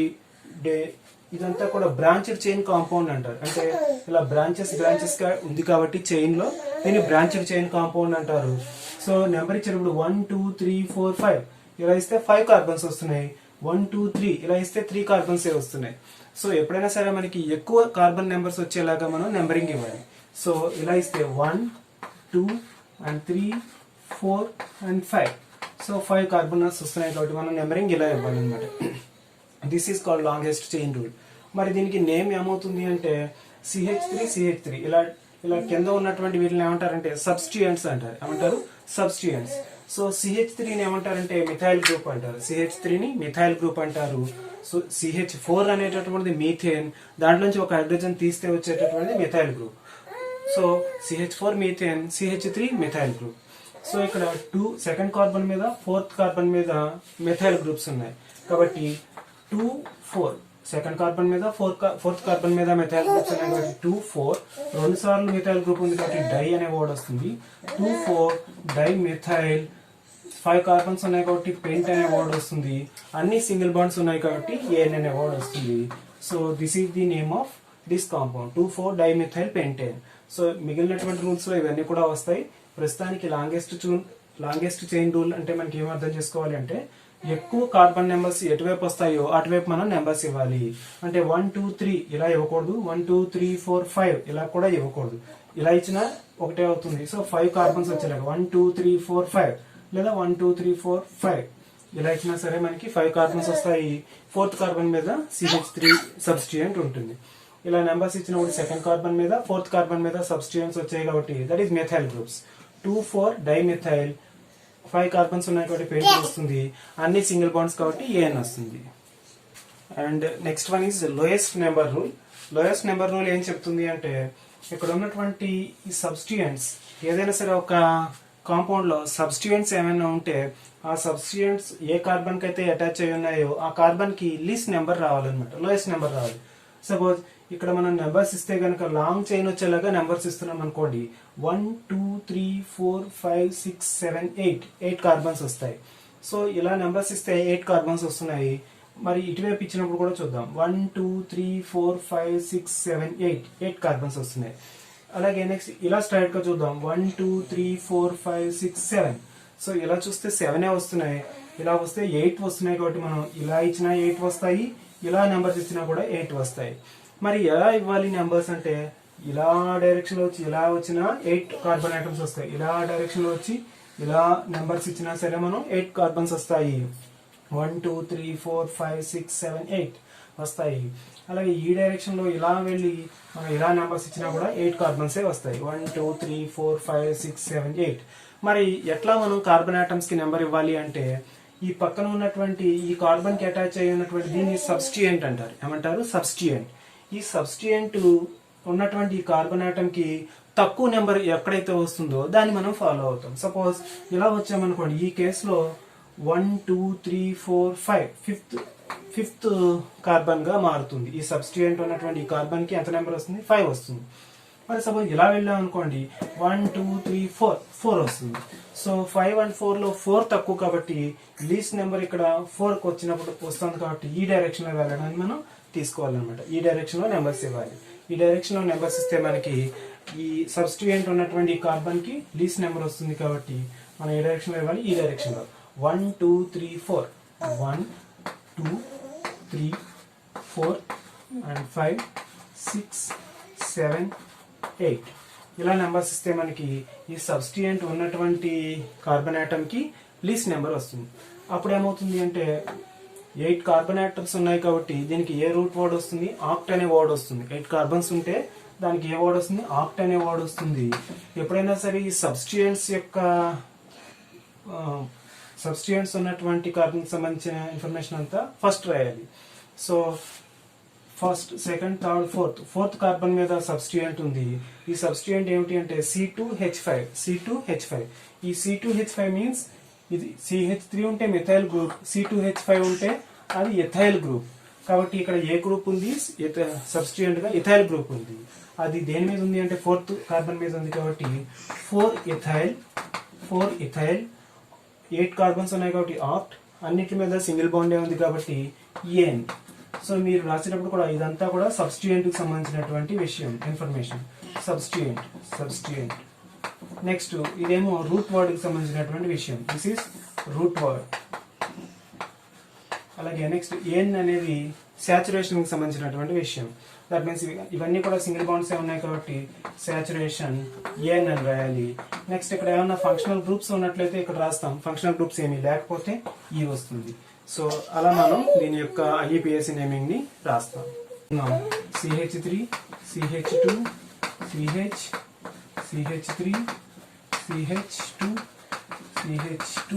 ఇదంతా కూడా బ్రాంచ్డ్ చైన్ కాంపౌండ్ అంటారు. అంటే ఇలా బ్రాంచెస్ గా ఉంది కాబట్టి చైన్ లో దీన్ని బ్రాంచ్డ్ చైన్ కాంపౌండ్ అంటారు. సో నెంబర్ ఇచ్చినప్పుడు 1, 2, 3, 4, 5 ఇలా ఇస్తే 5 కార్బన్స్ వస్తున్నాయి. 1, 2, 3 ఇలా ఇస్తే 3 కార్బన్స్ వస్తున్నాయి. సో ఎప్పుడైనా సరే మనకి ఎక్కువ కార్బన్ నెంబర్స్ వచ్చేలాగా మనం నెంబరింగ్ ఇవ్వాలి. సో ఇలా ఇస్తే 1, 2 and 3, 4 and 5. సో 5 కార్బన్స్ వస్తున్నాయి కాబట్టి మనం నెంబరింగ్ ఇలా ఇవ్వాలి అనమాట. This is called longest chain rule. మరి దీనికి నేమ్ ఏమవుతుంది అంటే CH3 ఇలా కింద ఉన్నటువంటి వీటిని ఏమంటారంటే సబ్స్టిట్యూయెంట్స్ అంటారు. ఏమంటారు? సబ్స్టిట్యూయెంట్స్. సో CH3ని ఏమంటారంటే మిథైల్ గ్రూప్ అంటారు. CH3ని మిథైల్ గ్రూప్ అంటారు. సో CH4 అనేటటువంటిది మీథేన్, దాంట్లో నుంచి ఒక హైడ్రోజన్ తీస్తే వచ్చేటటువంటిది methyl group. So CH4 methane, CH3 methyl group. So ఇక్కడ సెకండ్ కార్బన్ మీద 4th కార్బన్ మీద మిథైల్ గ్రూప్స్ ఉన్నాయి కాబట్టి 2, 4 సెకండ్ కార్బన్ మీద 4th కార్బన్ మీద మిథైల్ గ్రూప్స్ ఉన్నాయి కాబట్టి 2, 4 రెండు సార్లు మిథైల్ గ్రూప్ ఉంది కాబట్టి డై అనే వర్డ్ వస్తుంది. 2, 4 డై మిథైల్. 5 కార్బన్స్ ఉన్నాయి కాబట్టి పెంట్ అనే వర్డ్ వస్తుంది. అన్ని సింగిల్ బాండ్స్ ఉన్నాయి కాబట్టి ఏన్ అనే వర్డ్ వస్తుంది. So this is the name of this compound 2, 4 di methyl pentane. సో మిగిలినటువంటి రూల్స్ లో ఇవన్నీ కూడా వస్తాయి. ప్రస్తుతానికి లాంగెస్ట్ చైన్ రూల్ అంటే మనకి ఏం అర్థం చేసుకోవాలి అంటే, ఎక్కువ కార్బన్ నెంబర్స్ ఎటువైపు వస్తాయో అటువైపు మనం నెంబర్స్ ఇవ్వాలి. అంటే 1, 2, 3 ఇలా ఇవ్వకూడదు. 1, 2, 3, 4, 5 ఇలా కూడా ఇవ్వకూడదు. ఇలా ఇచ్చినా ఒకటే అవుతుంది. సో 5 కార్బన్స్ వచ్చేలాగా 1, 2, 3, 4, 5 లేదా 1, 2, 3, 4, 5 ఇలా ఇచ్చినా సరే మనకి 5 కార్బన్స్ వస్తాయి. 4th కార్బన్ మీద CH3 సబ్స్టిట్యూయెంట్ ఉంటుంది. ఇలా నెంబర్స్ ఇచ్చినప్పుడు సెకండ్ కార్బన్ మీద 4th కార్బన్ మీద సబ్స్టిట్యూయెంట్స్ వచ్చాయి కాబట్టి that is methyl groups. 2,4 dimethyl 5 carbons ఉన్నాయి కాబట్టి పెంటేన్ వస్తుంది. అన్ని సింగిల్ బాండ్స్ కాబట్టి ఏఎన్ వస్తుంది. And next one is lowest number rule. Lowest number rule ఏం చెప్తుంది అంటే ఇక్కడ ఉన్నటువంటి ఈ సబ్స్టిట్యూయెంట్స్ ఏదైనా సరే ఒక కాంపౌండ్ లో సబ్స్టిట్యూయెంట్స్ ఏమైనా ఉంటే ఆ సబ్స్టిట్యూయెంట్స్ ఏ కార్బన్ కి అయితే అటాచ్ అయి ఉన్నాయో ఆ కార్బన్ కి లీస్ట్ నెంబర్ రావాలన్నమాట, లోయెస్ట్ నెంబర్ రావాలి. సపోజ్ ఇక్కడ మనం నెంబర్స్ ఇస్తే కనుక లాంగ్ చైన్ వచ్చేలాగా నెంబర్స్ ఇస్తున్నాం అనుకోండి, 1 2 3 4 5 6 7 8 కార్బన్స్ వస్తాయి. సో ఇలా నెంబర్స్ ఇస్తే 8 కార్బన్స్ వస్తున్నాయి. మరి ఇటువైపు ఇచ్చినప్పుడు కూడా చూద్దాం, 1 2 3 4 5 6 7 8 కార్బన్స్ వస్తున్నాయి. అలాగే నెక్స్ట్ ఇలా స్ట్రైట్ గా చూద్దాం, 1 2 3 4 5 6 7. సో ఇలా చూస్తే 7 వస్తున్నాయి, ఇలా వస్తే 8 వస్తున్నాయి. కాబట్టి మనం ఇలా ఇచ్చినా 8 వస్తాయి, ఇలా నెంబర్స్ ఇచ్చినా కూడా 8 వస్తాయి. మరి ఎలా ఇవ్వాలి నెంబర్స్ అంటే ఇలా డైరెక్షన్ లో వచ్చి ఇలా వచ్చినా 8 కార్బన్ ఐటమ్స్ వస్తాయి, ఇలా డైరెక్షన్ లో వచ్చి ఇలా నెంబర్స్ ఇచ్చినా సరే మనం 8 కార్బన్స్ వస్తాయి. 1 2 3 4 5 6 7 8 వస్తాయి. అలాగే ఈ డైరెక్షన్ లో ఇలా వెళ్ళి మనం ఇలా నెంబర్స్ ఇచ్చినా కూడా 8 కార్బన్సే వస్తాయి. 1 2 3 4 5 6 7 8. మరి ఎట్లా మనం కార్బన్ ఆటమ్స్ కి నెంబర్ ఇవ్వాలి అంటే ఈ పక్కన ఉన్నటువంటి ఈ కార్బన్ కి అటాచ్ అయి ఉన్నటువంటి దీన్ని సబ్స్టిట్యూయెంట్ అంటారు. ఏమంటారు? సబ్స్టిట్యూయెంట్. ఈ సబ్స్టిట్యూయెంట్ ఉన్నటువంటి ఈ కార్బన్ ఆటమ్ కి తక్కువ నెంబర్ ఎక్కడైతే వస్తుందో దాన్ని మనం ఫాలో అవుతాం. సపోజ్ ఇలా వచ్చామనుకోండి, ఈ కేసులో 1 2 3 4 5 ఫిఫ్త్ కార్బన్ గా మారుతుంది. ఈ సబ్స్టిట్యూయెంట్ ఉన్నటువంటి ఈ కార్బన్ కి ఎంత నెంబర్ వస్తుంది? 5 వస్తుంది. మరి సపోజ్ ఇలా వెళ్ళాం అనుకోండి, 1 2 3 4 వస్తుంది. సో 5 and 4 లో 4 తక్కువ కాబట్టి లీస్ట్ నెంబర్ ఇక్కడ 4 కి వచ్చినప్పుడు వస్తుంది. కాబట్టి ఈ డైరెక్షన్ లో వెళ్ళడానికి మనం తీసుకోవాలన్నమాట. ఈ డైరెక్షన్ లో నెంబర్స్ ఇవ్వాలి. ఈ డైరెక్షన్ లో నెంబర్స్ ఇస్తే మనకి ఈ సబ్స్టిట్యూయెంట్ ఉన్నటువంటి కార్బన్ కి లీస్ట్ నెంబర్ వస్తుంది. కాబట్టి మనం ఏ డైరెక్షన్ లో ఇవ్వాలి? ఈ డైరెక్షన్ లో 1 2 3 4 1 2 3 4 and 5 6 7 8 ఇలా నెంబర్స్ ఇస్తే మనకి ఈ సబ్స్టిట్యూయెంట్ ఉన్నటువంటి కార్బన్ ఆటమ్ కి లీస్ట్ నెంబర్ వస్తుంది. అప్పుడు ఏమవుతుంది అంటే 8 కార్బన్ ఆటమ్స్ ఉన్నాయి కాబట్టి దీనికి ఏ రూట్ వర్డ్ వస్తుంది? ఆక్ట్ అనే వర్డ్ వస్తుంది. 8 కార్బన్స్ ఉంటే దానికి ఏ వర్డ్ వస్తుంది? ఆక్ట్ అనే వర్డ్ వస్తుంది. ఎప్పుడైనా సరే ఈ సబ్స్టిట్యూయెంట్స్ ఉన్నటువంటి కార్బన్ సంబంధించిన ఇన్ఫర్మేషన్ అంతా ఫస్ట్ రాయాలి. So first, second, third, fourth carbon మీద సబ్స్టిట్యూయెంట్ ఉంది. ఈ సబ్స్టిట్యూయెంట్ ఏమిటి అంటే C2H5. ఈ C2H5 మీన్స్ ఇది CH3 ఉంటే మిథైల్ గ్రూప్, C2H5 ఉంటే అది ఎథైల్ గ్రూప్. కాబట్టి ఇక్కడ ఏ గ్రూప్ ఉంది? సబ్స్టిట్యూయెంట్ గా ఎథైల్ గ్రూప్ ఉంది. అది దేని మీద ఉంది అంటే 4th కార్బన్ మీద ఉంది. కాబట్టి 4 ఇథైల్ 8 కార్బన్స్ ఉన్నాయి కాబట్టి ఆక్ట్, అన్నిటి మీద సింగిల్ బాండే ఉంది కాబట్టి ఏన్. సో మీరు రాసేటప్పుడు కూడా ఇదంతా కూడా సబ్స్టిట్యూయెంట్ కి సంబంధించినటువంటి విషయం, ఇన్ఫర్మేషన్. సబ్స్టిట్యూయెంట్. నెక్స్ట్ ఇదేమో రూట్ వర్డ్ కి సంబంధించినటువంటి విషయం. This is root word. అలాగే నెక్స్ట్ ఏన్ అనేది సాచురేషన్ కి సంబంధించినటువంటి విషయం. దట్ మీన్స్ ఇవన్నీ కూడా సింగిల్ బాండ్స్ ఉన్నాయి కాబట్టి సాచురేషన్ ఏన్ అని రాయాలి. నెక్స్ట్ ఇక్కడ ఏమన్నా ఫంక్షనల్ గ్రూప్స్ ఉన్నట్లయితే ఇక్కడ రాస్తాం. ఫంక్షనల్ గ్రూప్స్ ఏమీ లేకపోతే ఈ వస్తుంది. సో అలా మనం దీని యొక్క IUPAC నేమింగ్ ని రాస్తాం. CH3 CH2 CH CH3 CH2 CH2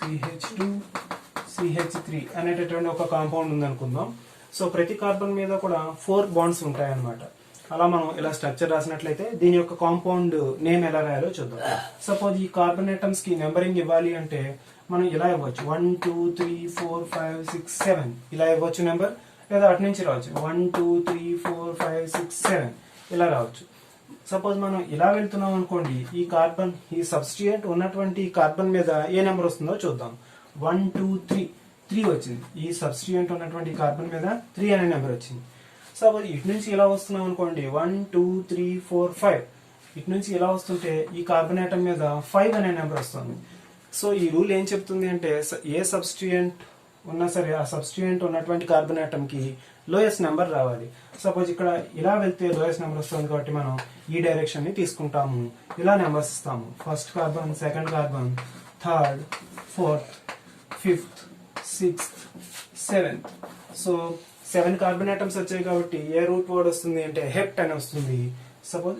CH2 CH3 అనేటటువంటి ఒక కాంపౌండ్ ఉందనుకుందాం. సో ప్రతి కార్బన్ మీద కూడా 4 బాండ్స్ ఉంటాయన్నమాట. అలా మనం ఇలా స్ట్రక్చర్ రాసినట్లయితే దీని యొక్క కాంపౌండ్ నేమ్ ఎలా రాయాలో చూద్దాం. సపోజ్ ఈ కార్బన్ ఐటమ్స్ కి నెంబరింగ్ ఇవ్వాలి అంటే మనం ఇలా ఇవ్వచ్చు, 1 2 3 4 5 6 7 ఇలా ఇవ్వచ్చు నెంబర్. లేదా అటు నుంచి రావచ్చు, 1 2 3 4 5 6 7 ఇలా రావచ్చు. సపోజ్ మనం ఇలా వెళ్తున్నాం అనుకోండి, ఈ సబ్స్టిట్యూయెంట్ ఉన్నటువంటి కార్బన్ మీద ఏ నెంబర్ వస్తుందో చూద్దాం. 1 2 3 వచ్చింది. ఈ సబ్స్టిట్యూయెంట్ ఉన్నటువంటి కార్బన్ మీద 3 అనే నెంబర్ వచ్చింది. సపోజ్ ఇటు నుంచి ఇలా వస్తున్నాం అనుకోండి, 1 2 3 4 5 ఇటు నుంచి ఇలా వస్తుంటే ఈ కార్బన్ ఆటమ్ మీద 5 అనే నెంబర్ వస్తుంది. సో ఈ రూల్ ఏం చెప్తుంది అంటే ఏ సబ్స్టిట్యూయెంట్ ఉన్నా సరే ఆ సబ్స్టిట్యూయెంట్ ఉన్నటువంటి కార్బన్ ఆటమ్ కి లోయెస్ట్ నెంబర్ రావాలి. సపోజ్ ఇక్కడ ఇలా వెళ్తే లోయెస్ట్ నెంబర్ వస్తుంది కాబట్టి మనం ఈ డైరెక్షన్ ని తీసుకుంటాము. ఇలా నెంబర్స్ ఇస్తాము. First carbon, second carbon, third, fourth, fifth, 6th, 7th. So 7 carbon atoms వచ్చాయి కాబట్టి ఏ రూట్ వర్డ్ వస్తుంది అంటే హెప్ట్ అని వస్తుంది. సపోజ్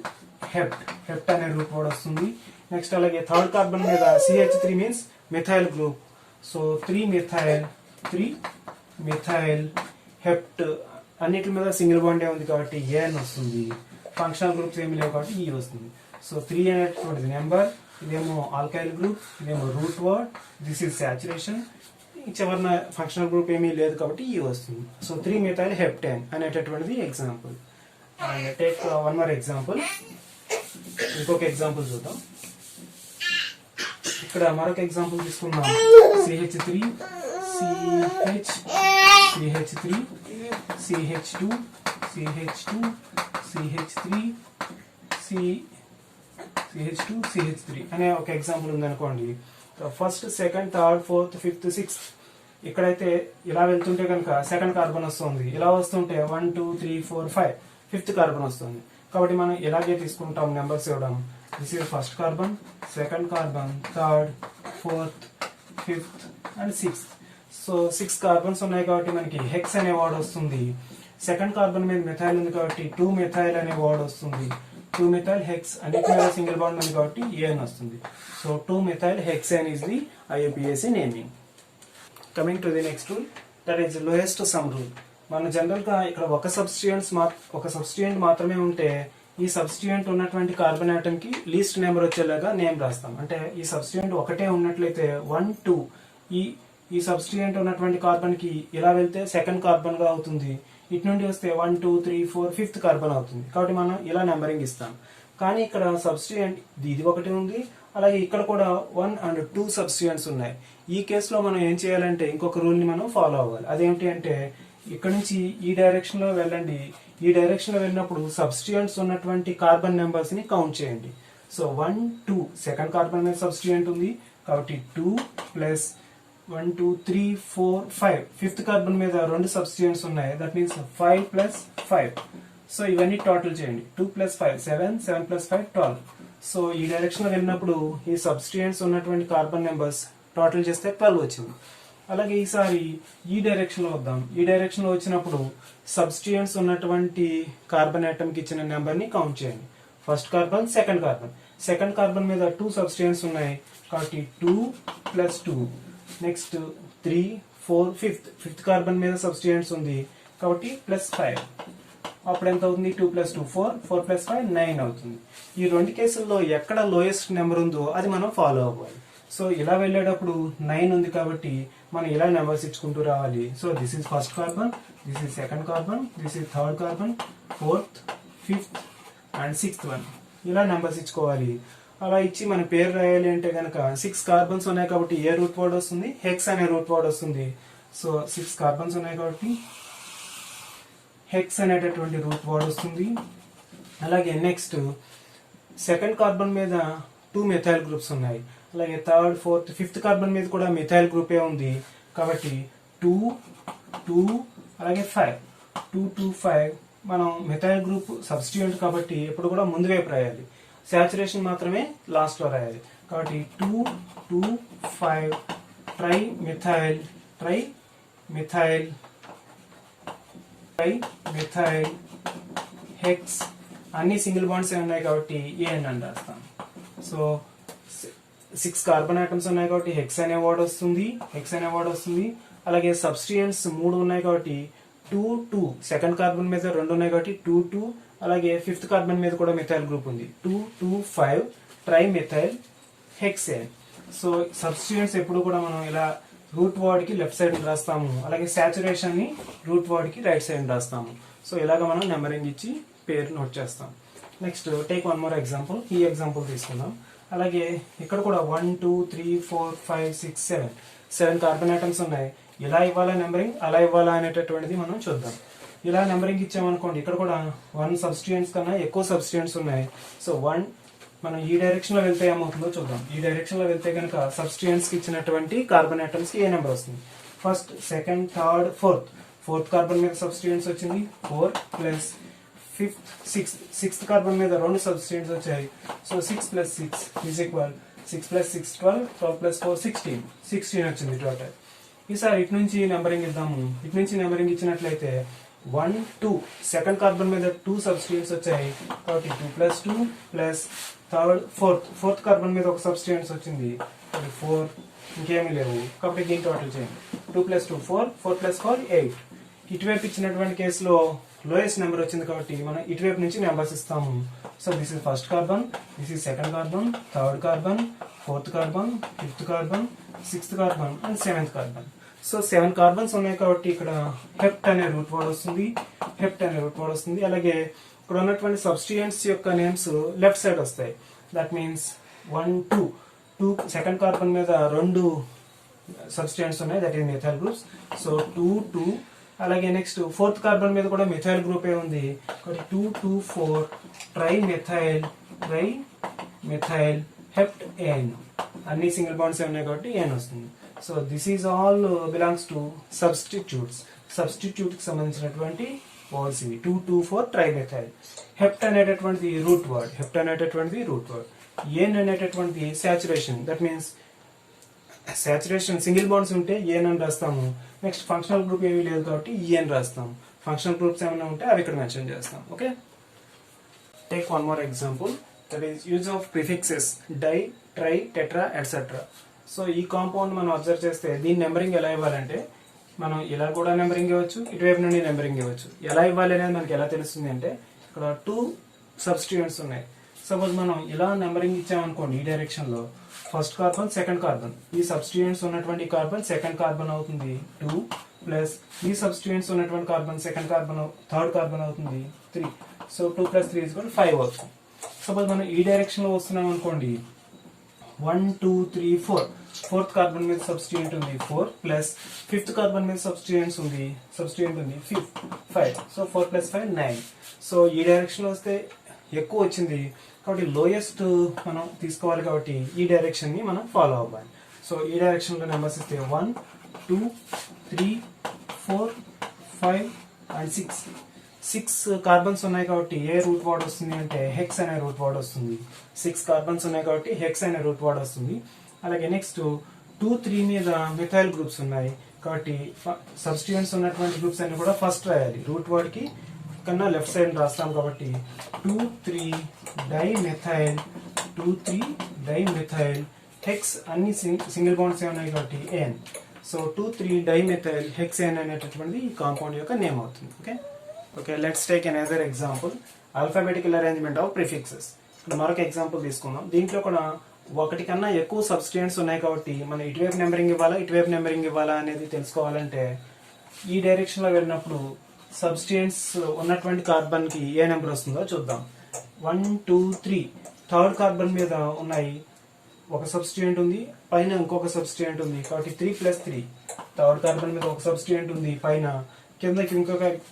హెప్ట్ అనే రూట్ వర్డ్ వస్తుంది. నెక్స్ట్ అలాగే థర్డ్ కార్బన్ మీద CH3 means methyl group. So 3 methyl hept అన్నిటి మీద సింగిల్ బాండే ఉంది కాబట్టి ఏ అని వస్తుంది. ఫంక్షనల్ గ్రూప్స్ ఏమి లేవు కాబట్టి ఈ వస్తుంది. సో 3 అనేటువంటిది నెంబర్, ఇదేమో ఆల్కైల్ గ్రూప్, ఇదేమో root word, this is saturation, చివరిన ఫంక్షనల్ గ్రూప్ ఏమీ లేదు కాబట్టి ఈ వస్తుంది. సో 3 మిథైల్ హెప్టేన్ అనేటటువంటిది example. Take one more example. ఇంకొక ఎగ్జాంపుల్ చూద్దాం. ఇక్కడ మరొక ఎగ్జాంపుల్ తీసుకుందాం. CH3 CH CH3 CH2 CH2 CH3 CH2 CH3 అనే ఒక ఎగ్జాంపుల్ ఉందనుకోండి. First, second, third, fourth, fifth, sixth ఇక్కడైతే ఇలా వెళ్తుంటే కనుక సెకండ్ కార్బన్ వస్తుంది. ఇలా వస్తుంటే 1 2 3 4 5 ఫిఫ్త్ కార్బన్ వస్తుంది. కాబట్టి మనం ఇలాగే తీసుకుంటాం నెంబర్స్ ఇవ్వడం. This is first carbon, second carbon, third, fourth, fifth and sixth. So 6 carbons ఉన్నాయి కాబట్టి మనకి హెక్స్ అనే వర్డ్ వస్తుంది. సెకండ్ కార్బన్ మీద మిథైల్ ఉంది కాబట్టి 2 మిథైల్ అనే వర్డ్ వస్తుంది. 2 మిథైల్ హెక్స్ అన్నిటి మీద సింగిల్ బాండ్ ఉంది కాబట్టి ఏ అని వస్తుంది. So 2 methyl hexane is the IUPAC naming. Coming to the next rule, that is lowest sum rule. మన జనరల్ గా ఇక్కడ ఒక సబ్స్టిట్యూయెంట్ మాత్రమే ఉంటే ఈ సబ్స్టిట్యూయెంట్ ఉన్నటువంటి కార్బన్ ఆటమ్ కి లీస్ట్ నెంబర్ వచ్చేలాగా నేమ్ రాస్తాం. అంటే ఈ సబ్స్టిట్యూయెంట్ ఒకటే ఉన్నట్లయితే 1 2 ఈ సబ్స్టిట్యూయెంట్ ఉన్నటువంటి కార్బన్ కి ఇలా వెళ్తే సెకండ్ కార్బన్ గా అవుతుంది. ఇటు నుండి వస్తే 1 2 3 4 ఫిఫ్త్ కార్బన్ అవుతుంది. కాబట్టి మనం ఇలా నెంబరింగ్ ఇస్తాం. కానీ ఇక్కడ సబ్స్టిట్యూయెంట్ ఇది ఒకటి ఉంది, అలాగే ఇక్కడ కూడా 1 and 2 సబ్స్టిట్యూయెంట్స్ ఉన్నాయి. ఈ కేసులో మనం ఏం చేయాలంటే ఇంకొక రూల్ ని మనం ఫాలో అవ్వాలి. అదేంటి అంటే ఇక్కడ నుంచి ఈ డైరెక్షన్ లో వెళ్ళండి. ఈ డైరెక్షన్ లో వెళ్ళినప్పుడు సబ్స్టిట్యూయెంట్స్ ఉన్నటువంటి కార్బన్ నెంబర్స్ ని కౌంట్ చేయండి. సో 1 2 సెకండ్ కార్బన్ మీద సబ్స్టిట్యూయెంట్ ఉంది కాబట్టి 2 ప్లస్ 1 2 3 4 5 ఫిఫ్త్ కార్బన్ మీద 2 సబ్స్టిట్యూయెంట్స్ ఉన్నాయి. That means 5 plus 5. సో ఇవన్నీ టోటల్ చేయండి. 2 ప్లస్ 5 7 7 ప్లస్ 5 12. సో ఈ డైరెక్షన్ లో వెళ్ళినప్పుడు ఈ సబ్స్టిట్యూయెంట్స్ ఉన్నటువంటి కార్బన్ నెంబర్స్ టోటల్ చేస్తే 12 వచ్చింది. అలాగే ఈసారి ఈ డైరెక్షన్ లో వద్దాం. ఈ డైరెక్షన్ లో వచ్చినప్పుడు సబ్స్టిట్యూయెంట్స్ ఉన్నటువంటి కార్బన్ ఆటమ్ కి ఇచ్చిన నెంబర్ ని కౌంట్ చేయండి. ఫస్ట్ కార్బన్, సెకండ్ కార్బన్ మీద 2 సబ్స్టిట్యూయెంట్స్ ఉన్నాయి కాబట్టి 2 ప్లస్ 2. నెక్స్ట్ 3 4 ఫిఫ్త్ కార్బన్ మీద సబ్స్టిట్యూయెంట్స్ ఉంది కాబట్టి ప్లస్ 5. అప్పుడు ఎంత అవుతుంది? 2 ప్లస్ 2 4 4 ప్లస్ 5 9 అవుతుంది. ఈ రెండు కేసుల్లో ఎక్కడ లోయెస్ట్ నెంబర్ ఉందో అది మనం ఫాలో అవ్వాలి. సో ఇలా వెళ్ళేటప్పుడు 9 ఉంది కాబట్టి మనం ఇలా నెంబర్స్ ఇచ్చుకుంటూ రావాలి. So this is first carbon, this is second carbon, this is third carbon, fourth, fifth and sixth one. ఇలా నెంబర్స్ ఇచ్చుకోవాలి. అలా ఇచ్చి మన పేరు రాయాలి అంటే కనుక 6 కార్బన్స్ ఉన్నాయి కాబట్టి ఏ రూట్ వర్డ్ వస్తుంది? హెక్స్ అనే రూట్ వర్డ్ వస్తుంది. సో 6 కార్బన్స్ ఉన్నాయి కాబట్టి హెక్స్ అనేటటువంటి రూట్ వర్డ్ వస్తుంది. అలాగే నెక్స్ట్ సెకండ్ కార్బన్ మీద 2 మిథైల్ గ్రూప్స్ ఉన్నాయి. అలాగే థర్డ్, ఫోర్త్, ఫిఫ్త్ కార్బన్ మీద కూడా మిథైల్ గ్రూపే ఉంది కాబట్టి 2 2 అలాగే 5 2 2 5. మనం మిథైల్ గ్రూప్ సబ్స్టిట్యూయెంట్ కాబట్టి ఎప్పుడు కూడా ముందు వైపు రాయాలి. సాచురేషన్ మాత్రమే లాస్ట్ లో రాయాలి. కాబట్టి 2 2 5 ట్రై మిథైల్ హెక్స్ అన్ని సింగిల్ బాండ్స్ ఉన్నాయి కాబట్టి ఏ అని రాస్తాం. సో 6 కార్బన్ ఆటమ్స్ ఉన్నాయి కాబట్టి హెక్స్ అనే వర్డ్ వస్తుంది. అలాగే సబ్స్టిట్యూయెంట్స్ 3 ఉన్నాయి కాబట్టి 2 2 సెకండ్ కార్బన్ మీద 2 ఉన్నాయి కాబట్టి 2 2. అలాగే ఫిఫ్త్ కార్బన్ మీద కూడా మిథైల్ గ్రూప్ ఉంది 2 2 5 try methyl hexane. So substituents ఎప్పుడు కూడా మనం ఇలా రూట్ వర్డ్ కి లెఫ్ట్ సైడ్ రాస్తాము. అలాగే సాచురేషన్ ని రూట్ వర్డ్ కి రైట్ సైడ్ రాస్తాము. సో ఇలాగ మనం నెంబరింగ్ ఇచ్చి పేరు నోట్ చేస్తాం. Next take one more example. ఈ ఎగ్జాంపుల్ తీసుకుందాం. అలాగే ఇక్కడ కూడా 1 2 3 4 5 6 7 కార్బన్ ఆటమ్స్ ఉన్నాయి. ఇలా ఇవ్వాలా నెంబరింగ్, అలా ఇవ్వాలా అనేటటువంటిది మనం చూద్దాం. ఇలా నెంబరింగ్ ఇచ్చామనుకోండి ఇక్కడ కూడా 1 సబ్స్టిట్యూయెంట్స్ కన్నా ఎక్కువ సబ్స్టిట్యూయెంట్స్ ఉన్నాయి. సో 1 మనం ఈ డైరెక్షన్ లో వెళ్తే ఏమవుతుందో చూద్దాం. ఈ డైరెక్షన్ లో వెళ్తే కనుక సబ్స్టిట్యూయెంట్స్ కి ఇచ్చినటువంటి కార్బన్ ఆటమ్స్ కి ఏ నెంబర్ వస్తుంది? First, second, third, fourth carbon మీద సబ్స్టిట్యూయెంట్స్ వచ్చింది 4 ప్లస్ ఫిఫ్త్ సిక్స్త్ కార్బన్ మీద 2 సబ్స్టిట్యూయెంట్స్ వచ్చాయి. So 6 plus 6 is equal 6 plus 6 12 12 plus 4 16 వచ్చింది టోటల్. ఈసారి ఇటు నుంచి నెంబరింగ్ ఇద్దాము. ఇటు నుంచి నెంబరింగ్ ఇచ్చినట్లయితే 1 2 సెకండ్ కార్బన్ మీద 2 సబ్స్టిట్యూయెంట్స్ వచ్చాయి కాబట్టి 2 ప్లస్ 2 ప్లస్ ఫోర్త్ కార్బన్ మీద ఒక సబ్స్టిట్యూయెంట్స్ వచ్చింది 4 ఇంకేమీ లేవు కాబట్టి దీని టోటల్ చేయండి 2 ప్లస్ 2 4 4 ప్లస్ 4 8 ఇటువైపు ఇచ్చినటువంటి కేసులో లోయెస్ట్ నెంబర్ వచ్చింది కాబట్టి మనం ఇటువైపు నుంచి నెంబర్స్ ఇస్తాము so this is first carbon this is second carbon third carbon fourth carbon fifth carbon sixth carbon and seventh carbon so 7 carbons ఉన్నాయి కాబట్టి ఇక్కడ హెప్ట్ అనే రూట్ వర్డ్ వస్తుంది అలాగే ఇక్కడ ఉన్నటువంటి సబ్స్టిట్యూయెంట్స్ యొక్క నేమ్స్ లెఫ్ట్ సైడ్ వస్తాయి దట్ మీన్స్ 1 2 సెకండ్ కార్బన్ మీద 2 సబ్స్టిట్యూయెంట్స్ ఉన్నాయి that is methyl groups so 2 2 అలాగే నెక్స్ట్ ఫోర్త్ కార్బన్ మీద కూడా మిథైల్ గ్రూప్ ఏ ఉంది కాబట్టి 2 2 4 ట్రై మిథైల్ హెప్ట్ ఎన్ అన్ని సింగిల్ బాండ్స్ ఉన్నాయి కాబట్టి ఎన్ వస్తుంది so this is all belongs to substitute కి సంబంధించినటువంటి వర్డ్స్ ఇవి 2 2 4 ట్రై మిథైల్ హెప్ట్ అనేటటువంటి రూట్ వర్డ్ ఎన్ అనేటటువంటి saturation that means saturation single bonds ఉంటే ఏన్ అని రాస్తాము నెక్స్ట్ ఫంక్షనల్ గ్రూప్ ఏమీ లేదు కాబట్టి ఈఎన్ రాస్తాం ఫంక్షనల్ గ్రూప్స్ ఏమైనా ఉంటే అవి ఇక్కడ మెన్షన్ చేస్తాం okay take one more example that is use of prefixes di tri tetra etcetera so ఈ కాంపౌండ్ మనం అబ్జర్వ్ చేస్తే దీని నెంబరింగ్ ఎలా ఇవ్వాలంటే మనం ఇలా కూడా నెంబరింగ్ ఇవ్వచ్చు ఇటువైపు నుండి నెంబరింగ్ ఇవ్వచ్చు ఎలా ఇవ్వాలి అనేది మనకి ఎలా తెలుస్తుంది అంటే ఇక్కడ 2 సబ్స్టిట్యూయెంట్స్ ఉన్నాయి సపోజ్ మనం ఇలా నెంబరింగ్ ఇచ్చామనుకోండి ఈ డైరెక్షన్ లో ఫస్ట్ కార్బన్ సెకండ్ కార్బన్ ఈ సబ్స్టిట్యూయెంట్స్ ఉన్నటువంటి కార్బన్ సెకండ్ కార్బన్ అవుతుంది 2 ప్లస్ ఈ సబ్స్టిట్యూయెంట్స్ ఉన్నటువంటి carbon second carbon third carbon అవుతుంది 3 సో 2 ప్లస్ 3 is 5 అవుతుంది సపోజ్ మనం ఈ డైరెక్షన్ లో వస్తున్నాం అనుకోండి 1 2 3 4 ఫోర్త్ కార్బన్ మీద సబ్స్టిట్యూయెంట్ ఉంది 4 ప్లస్ ఫిఫ్త్ కార్బన్ మీద సబ్స్టిట్యూయెంట్ ఉంది 5 సో 4 ప్లస్ 5 9 సో ఈ డైరెక్షన్ లో వస్తే ఎక్కువ వచ్చింది కాబట్టి లోయెస్ట్ మనం తీసుకోవాలి కాబట్టి ఈ డైరెక్షన్ ని మనం ఫాలో అవ్వాలి సో ఈ డైరెక్షన్ లో నెంబర్స్ ఇస్తే 1 2 3 4 5 అండ్ 6 కార్బన్స్ ఉన్నాయి కాబట్టి ఏ రూట్ వర్డ్ వస్తుంది అంటే హెక్స్ అనే రూట్ వర్డ్ వస్తుంది 6 కార్బన్స్ ఉన్నాయి కాబట్టి హెక్స్ అనే రూట్ వర్డ్ వస్తుంది అలాగే నెక్స్ట్ 2 3 మీద మిథైల్ గ్రూప్స్ ఉన్నాయి కాబట్టి సబ్స్టిట్యూయెంట్స్ ఉన్నటువంటి గ్రూప్స్ అన్ని కూడా ఫస్ట్ రాయాలి రూట్ వర్డ్ కి కన్నా లెఫ్ట్ సైడ్ రాస్తాం కాబట్టి 2 3 డైమిథైల్ హెక్స్ అన్ని సింగిల్ బాండ్స్ ఉన్నాయి కాబట్టి ఎన్ సో 2 3 డైమిథైల్ హెక్స్ ఎన్ అనేటటువంటి ఈ కాంపౌండ్ యొక్క నేమ్ అవుతుంది okay let's take another example alphabetical arrangement of prefixes మరొక ఎగ్జాంపుల్ తీసుకుందాం దీంట్లో కూడా ఒకటి కన్నా ఎక్కువ సబ్స్టిట్యూయెంట్స్ ఉన్నాయి కాబట్టి మనం ఇటువైపు నెంబరింగ్ ఇవ్వాలా అనేది తెలుసుకోవాలంటే ఈ డైరెక్షన్ లో వెళ్ళినప్పుడు సబ్స్టిట్యూయెంట్స్ ఉన్నటువంటి కార్బన్ కి ఏ నెంబర్ వస్తుందో చూద్దాం 1 2 3 థర్డ్ కార్బన్ మీద ఉన్నాయి ఒక సబ్స్టిట్యూయెంట్ ఉంది పైన ఇంకొక సబ్స్టిట్యూయెంట్ ఉంది కాబట్టి 3 ప్లస్ 3 థర్డ్ కార్బన్ మీద ఒక సబ్స్టిట్యూయెంట్ ఉంది పైన కిందకి